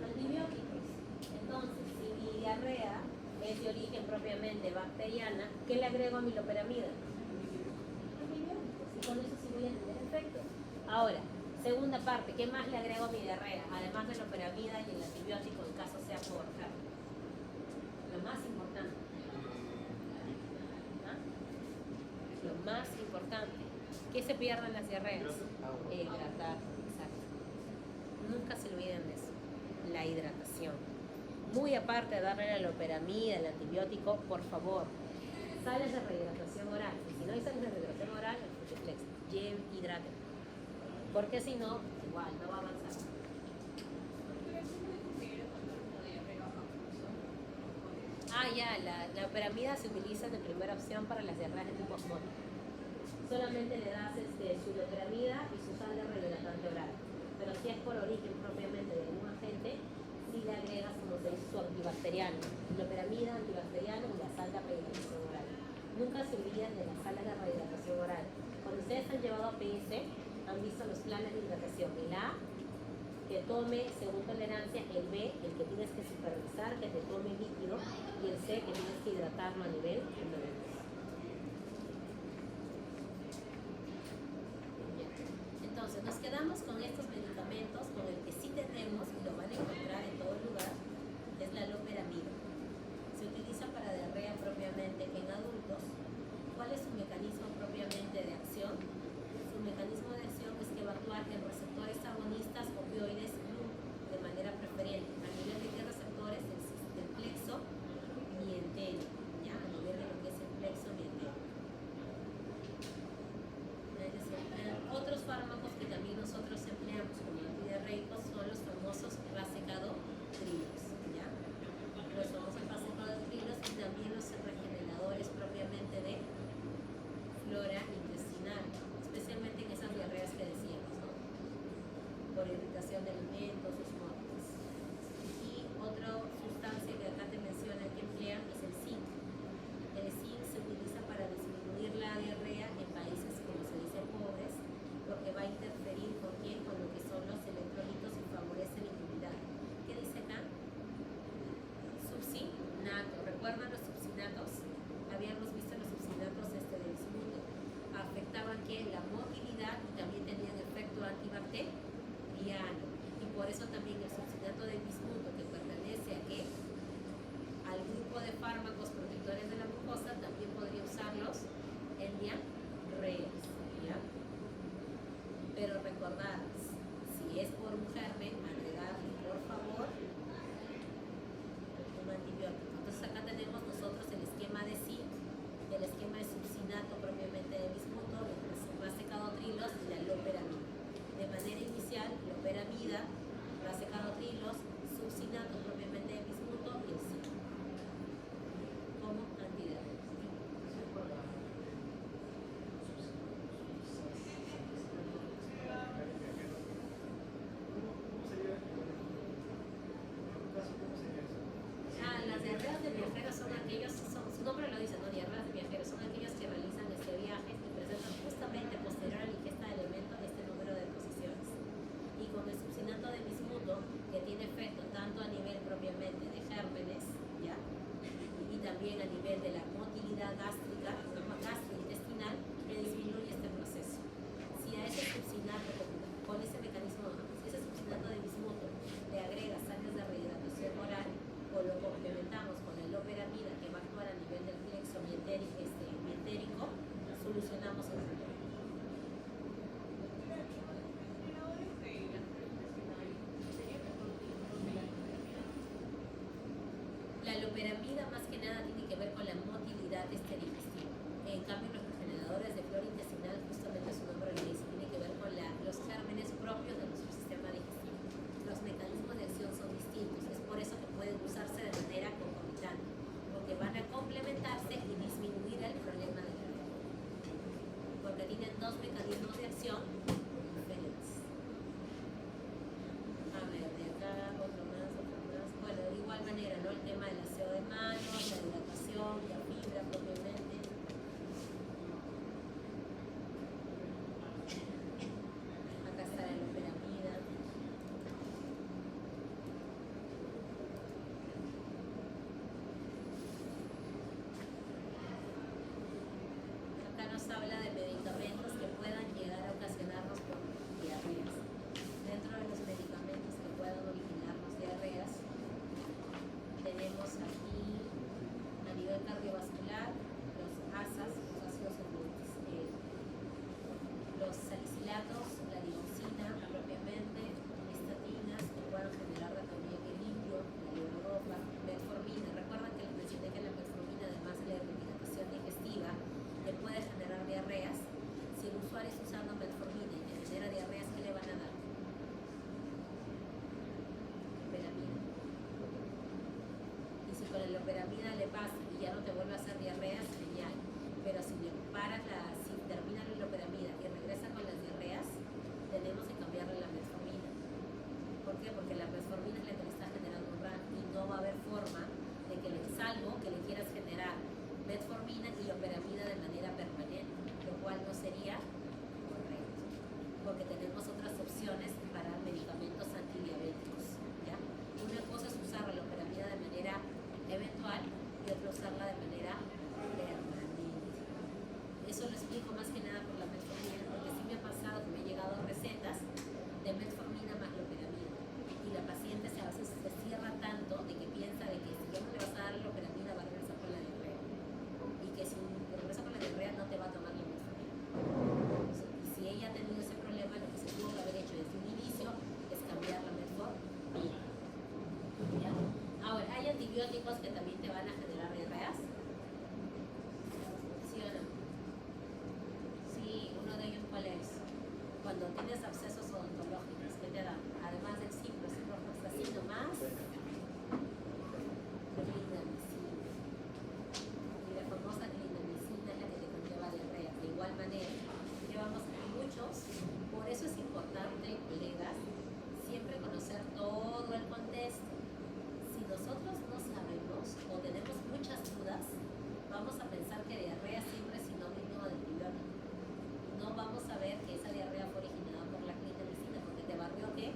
antibióticos. Entonces, si mi diarrea es de origen propiamente bacteriana, ¿qué le agrego a mi loperamida? Antibióticos. Y con eso sí voy a tener efecto. Ahora, segunda parte, ¿qué más le agrego a mi diarrea? Además de la loperamida y el antibiótico en caso sea por germen. Lo más importante. ¿Ah? Lo más importante. ¿Qué se pierden las diarreas? Hidratar, exacto. Nunca se olviden de eso. la hidratación. Muy aparte de darle la loperamida, el antibiótico, por favor, sales de rehidratación oral. Y si no hay sales de rehidratación oral, el Frutiplex, hidrátense. Porque si no, igual, no va a avanzar. La loperamida se utiliza de primera opción para las diarreas de tipo osmótico. Solamente le das su loperamida y su sal de rehidratante oral. Pero si es por origen propiamente de algún agente, sí le agregas, como se dice, su antibacteriano. Loperamida, antibacteriano y la sal de rehidratación oral. Nunca se olviden de la sal de rehidratación oral. Cuando ustedes han llevado a PS, han visto los planes de hidratación. El A, que tome según tolerancia; el B, el que tienes que supervisar, que te tome líquido; y el C, que tienes que hidratarlo a nivel endovenoso. Entonces, nos quedamos con estos medicamentos, con el que sí tenemos, y lo van a encontrar en todo lugar, es la loperamida. Se utiliza para diarrea propiamente en adultos. ¿Cuál es su mecanismo propiamente de acción? Su mecanismo de acción es que va a actuar en receptores agonistas opioides de manera preferente. ¿A nivel de qué receptores? Del plexo mientérico, ¿ya? A nivel de lo que es el plexo mientérico. Es decir, otros fármacos que también nosotros empleamos como antidiarreicos son los famosos racecadotrilos, ¿ya? Los famosos racecadotrilos y también los regeneradores propiamente de flora intestinal, especialmente en esas diarreas que decíamos, ¿no? Por irritación de alimentos, osmosis. Y otra sustancia que acá te menciona que emplean es el zinc. El zinc se utiliza para disminuir la diarrea en países, como se dice, pobres, porque va a interferir con lo que son los electrolitos y favorece la inmunidad. ¿Qué dice acá? Subsinato. ¿Recuerdan los subsinatos? Habíamos visto los subsinatos del bismuto. Afectaban la motilidad y también tenían efecto antibacteriano. Y por eso también el subsinato de bismuto, que pertenece al grupo de fármacos protectores de la mucosa, también podría usarlos en diarreas, ¿ya? Pero recordad, si es por un germen, agregarle por favor un antibiótico. Entonces acá tenemos nosotros el esquema de zinc, el esquema de subsinato propiamente de bismuto, los racecadotrilos y la loperamida. De manera inicial, loperamida, racecadotrilos, subsinato propiamente de bismuto y el zinc como antidiarreico. Las diarreas de viajeros son aquellos, su nombre lo dice, ¿no? Diarreas de viajeros son aquellos que realizan viajes y presentan justamente posterior a la ingesta de elementos este número de posiciones. Y con el subsinato de bismuto, que tiene efecto tanto a nivel propiamente de gérmenes, ¿ya? Y también a nivel de la motilidad gástrica, gastrointestinal, que disminuye este proceso. Si a ese subsinato, con ese mecanismo, si ese subsinato de bismuto le agrega sales de rehidratación oral, o lo complementamos con el loperamida, que va a actuar a nivel del plexo mientérico, solucionamos el problema. La loperamida más que nada tiene que ver con la motilidad digestiva. En cambio, los regeneradores de flora intestinal, justamente su nombre lo dice, tiene que ver con los gérmenes propios de nuestro sistema digestivo. Los mecanismos de acción son distintos, es por eso que pueden usarse de manera concomitante, porque van a complementarse y disminuir el problema de la diarrea, porque tienen dos mecanismos de acción diferentes. A ver, de acá otro más. Bueno, de igual manera, ¿no? El tema del aseo de manos, la hidratación, la fibra propiamente. Acá está la loperamida. Acá nos habla de medicamentos que puedan llegar a ocasionarnos por diarreas. Dentro de los medicamentos que puedan originarnos diarreas, tenemos aquí a nivel cardiovascular los ASAs, los ácidos los salicilatos, la digoxina propiamente, estatinas que puedan generar también ¿Por qué? Porque la metformina es la que le está generando un RAN y no va a haber forma de que salvo que le quieras generar metformina y loperamida de manera permanente, lo cual no sería correcto, porque tenemos otras opciones para medicamentos antidiabéticos, ¿ya? Una cosa es usar la loperamida de manera eventual y otra usarla de manera permanente. Eso lo explico más que nada por la metformina, porque sí me ha pasado que me han llegado recetas de metformina más loperamida y la paciente a veces se cierra tanto de que piensa de que si ya no le vas a dar la loperamida va a regresar con la diarrea y que si regresa con la diarrea no te va a tomar la metformina. Entonces, y si ella ha tenido ese problema, lo que se tuvo que haber hecho desde un inicio es cambiar la metformina. ¿Ya? Ahora, hay antibióticos que también te van a generar diarreas. ¿Sí o no? Sí, uno de ellos ¿cuál es? Cuando tienes abscesos odontológicos, ¿qué te dan? Además del ciprofloxacino más clindamicina. Y la famosa clindamicina es la que te conlleva diarrea. De igual manera, llevamos muchos, por eso es importante, colegas, siempre conocer todo el contexto. Si nosotros no sabemos o tenemos muchas dudas, vamos a pensar que diarrea siempre es sinónimo de antibiótico. No vamos a ver que esa diarrea fue originada por la clindamicina, porque te barrió que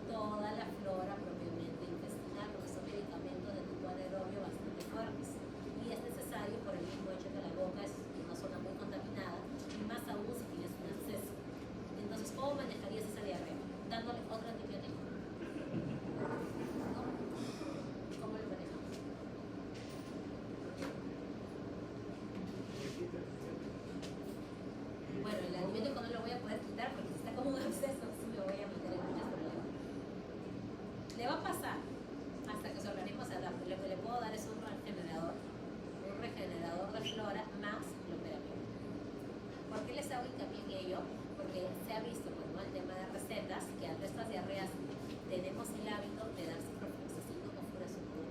toda la flora propiamente intestinal, porque son medicamentos de tipo anaerobio bastante fuertes. Y es necesario por el mismo hecho que la boca es una zona muy contaminada, y más aún si tienes un absceso. Entonces, ¿cómo manejarías esa diarrea? Dándole otro antibiótico. ¿No? ¿Cómo lo manejamos? Bueno, el antibiótico no lo voy a poder quitar porque si está como un absceso, sí me voy a meter en muchos problemas. Le va a pasar hasta que su organismo se adapte. Lo que le puedo dar es un regenerador de flora más loperamida. ¿Por qué les hago hincapié en ello? Porque se ha visto con el tema de recetas que ante estas diarreas tenemos el hábito de dar ciprofloxacino o furazepam.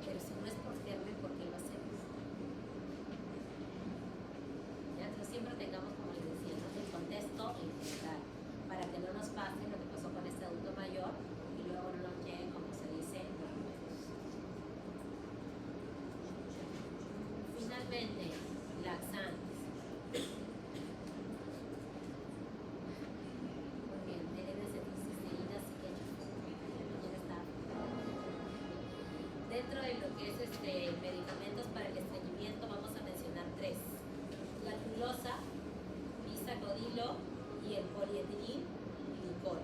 Pero si no es por germen, ¿por qué lo hacemos? ¿Ya? Entonces siempre tengamos, como les decía, ¿no?, el contexto en general, para que no nos pase lo que pasó con este adulto mayor y luego no nos lleguen, como se dice, los nuevos. Finalmente, laxantes. Muy bien, cisteína, ya está. Dentro de lo que es medicamentos para el estreñimiento vamos a mencionar tres: la glucosa, bisacodilo y el polietilenglicol.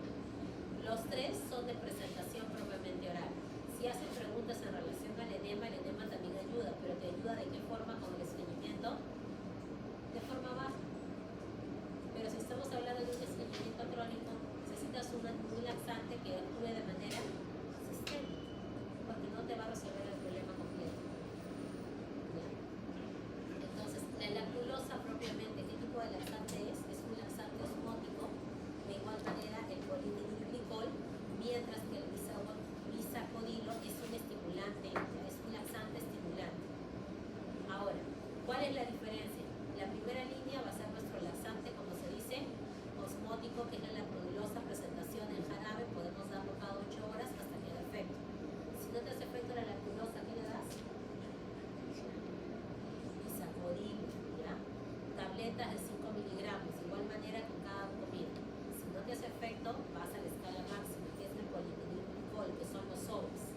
Los tres son de presentación propiamente oral. Si hacen preguntas en relación al edema, el edema también ayuda, pero te ayuda de qué forma con el estreñimiento, de forma baja. Pero si estamos hablando de un estreñimiento crónico, necesitas un laxante que actúe de manera sistémica, porque no te va a resolver el problema completo. ¿Ya? Entonces, la lactulosa propiamente, ¿qué tipo de laxante es? Es un laxante osmótico. De igual manera, el polietilenglicol, mientras que el bisacodilo es un estimulante, es un laxante estimulante. Ahora, ¿cuál es la diferencia? La primera línea va a ser nuestro laxante, como se dice, osmótico, que es la lactulosa presentación en jarabe. Podemos darlo cada 8 horas hasta que haga efecto. Si no te hace efecto la lactulosa, ¿qué le das? Bisacodilo, ¿ya? Tabletas de 5 miligramos, de igual manera con cada comida. Si no te hace efecto, vas a la escala máxima, que es el polietilenglicol, que son los sobres.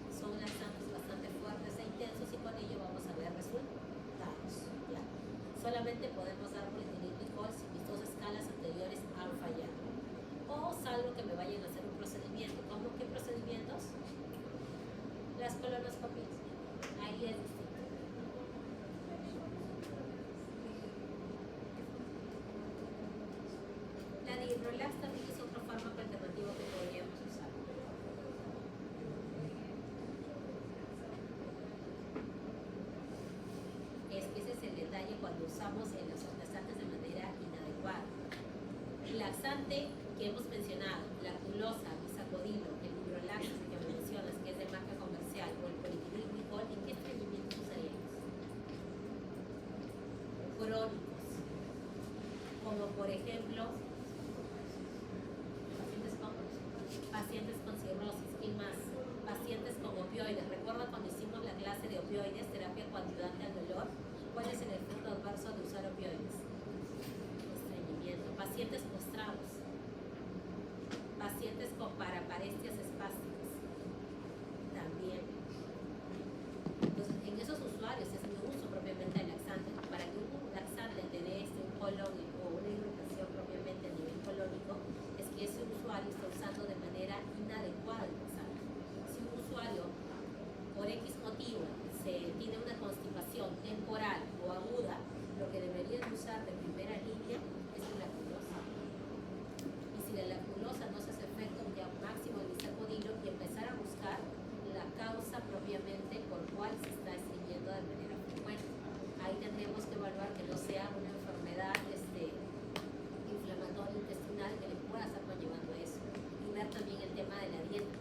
Son laxantes bastante fuertes e intensos y con ello vamos a ver resultados, ¿ya? Solamente podemos dar polietilenglicol si mis 2 escalas anteriores han fallado. O salvo que me vayan a hacer un procedimiento. ¿Cómo qué procedimientos? Las colonoscopias. Ahí es distinto. La Diprolax también es otro fármaco alternativo que podríamos usar. Ese es el detalle cuando usamos los laxantes de manera inadecuada. El laxante que hemos mencionado, la lactulosa, bisacodilo, el Diprolax que mencionas, que es de marca comercial, o el polietilenglicol, ¿en qué estreñimiento usaríamos? Crónicos, como por ejemplo pacientes pacientes con cirrosis. ¿Quién más? Pacientes con opioides. ¿Recuerda cuando hicimos la clase de opioides, terapia coadyuvante al dolor? ¿Cuál es el efecto adverso de usar opioides? Estreñimiento. Pacientes postrados. Pacientes con paraparestias espásticas. También. Entonces, en esos usuarios es mi uso propiamente del laxante. Para que un laxante te dé un colon o una irritación propiamente a nivel colónico, es que ese usuario está usando de manera inadecuada el laxante. Si un usuario, por X motivo, tiene una constipación temporal o aguda, lo que debería de usar de primera línea es la lactulosa. Y si la lactulosa no se hace efecto, ya máximo el lisacodilo y empezar a buscar la causa propiamente por cual se está estreñiendo de manera frecuente. Ahí tendremos que evaluar que no sea una enfermedad inflamatoria intestinal que le pueda estar conllevando a eso. Y ver también el tema de la dieta.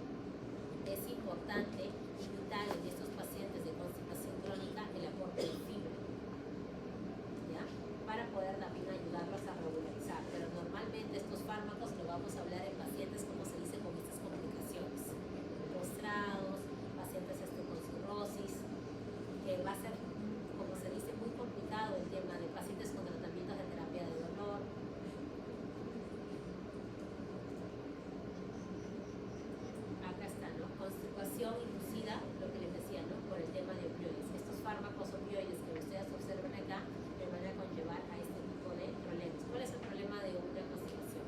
Es importante y vital en estos pacientes de constipación crónica el aporte de fibra, ¿ya? Para poder también ayudarlos a regularizar. Pero normalmente estos fármacos lo vamos a hablar en pacientes, como se dice, con estas complicaciones. Postrados, pacientes con cirrosis, que va a ser, como se dice, muy complicado el tema de pacientes con tratamientos de terapia de dolor. Acá está, ¿no? Constipación inducida, lo que les decía, ¿no? Por el tema de opioides. Estos fármacos opioides que ustedes observan acá le van a conllevar a este tipo de problemas. ¿Cuál es el problema de una constipación?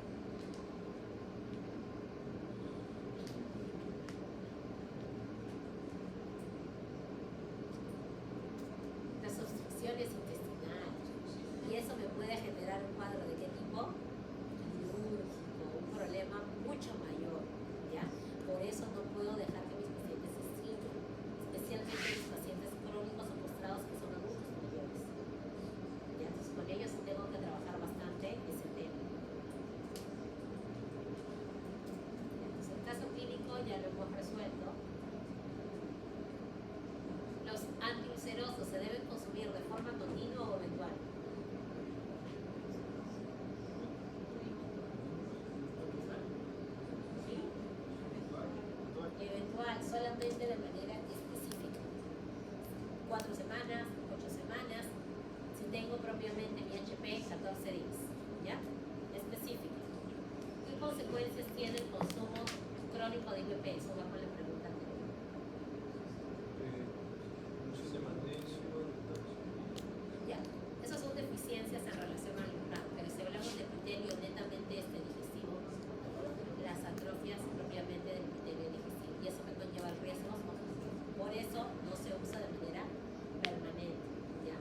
Las obstrucciones intestinales. Y eso me puede generar un cuadro de qué tipo? Quirúrgico, un problema mucho mayor, ¿ya? Por eso no puedo dejar que mis pacientes se estreñan, especialmente mis pacientes crónicos o postrados que son adultos mayores. ¿Ya? Entonces con ellos tengo que trabajar bastante ese tema. Entonces el caso clínico ya lo hemos resuelto. Los antiulcerosos se deben consumir de forma continua o eventual. ¿Sí? Eventual, solamente de manera específica. 4 semanas, 8 semanas. Si tengo propiamente mi HP, 14 días. ¿Ya? Específica. ¿Qué consecuencias tiene el consumo crónico de IVP? Eso va con la pregunta anterior. Ya, esas son deficiencias en relación al UNAM, pero si hablamos de epitelio netamente digestivo, las atrofias propiamente del epitelio digestivo, y eso me conlleva el riesgo. Por eso no se usa de manera permanente, ¿ya?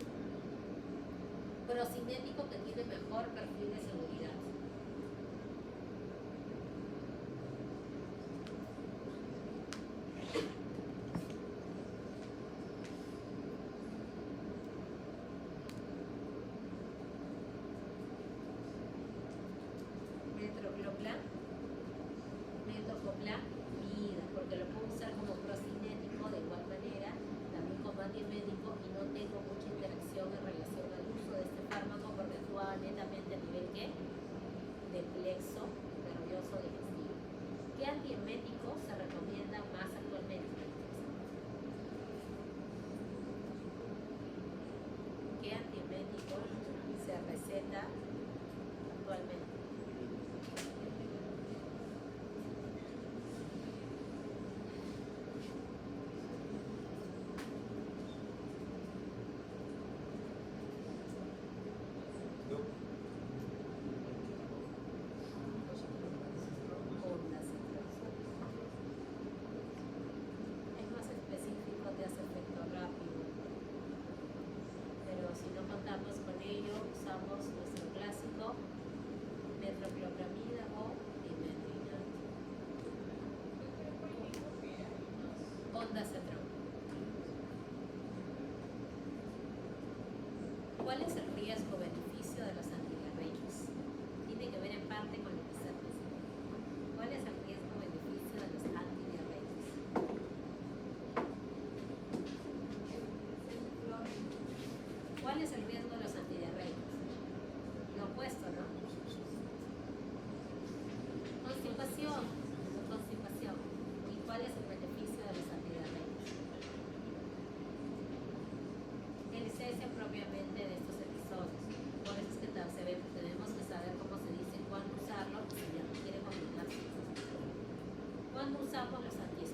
Procinético que tiene mejor perfil de seguridad. Metrocloplan, metoclopramida, porque lo puedo usar como procinético de igual manera, también como antimédico, y no tengo mucha interacción en relación al uso de este fármaco porque actúa netamente a nivel ¿qué? De plexo nervioso digestivo. ¿Qué antiemético se recomienda más actualmente? ¿Qué antiemético se receta actualmente? Es más específico, te hace efecto rápido, pero si no contamos con ello, usamos nuestro clásico metroclopramida o dimetrinato. Ondansetron. ¿Cuál es el riesgo-beneficio de los antidiarreicos? Tiene que ver en parte con lo que se dice. ¿Cuál es el riesgo-beneficio de los antidiarreicos? ¿Cuál es el riesgo de los antidiarreicos? Lo opuesto, ¿no? Constipación. Constipación. ¿Cuál es el beneficio de los antidiarreicos? El cese propiamente de estos episodios. Por eso es que tenemos que saber cómo se dice, cuándo usarlo, si ya no quiere combinarse. ¿Cuándo usamos los antidiarreicos?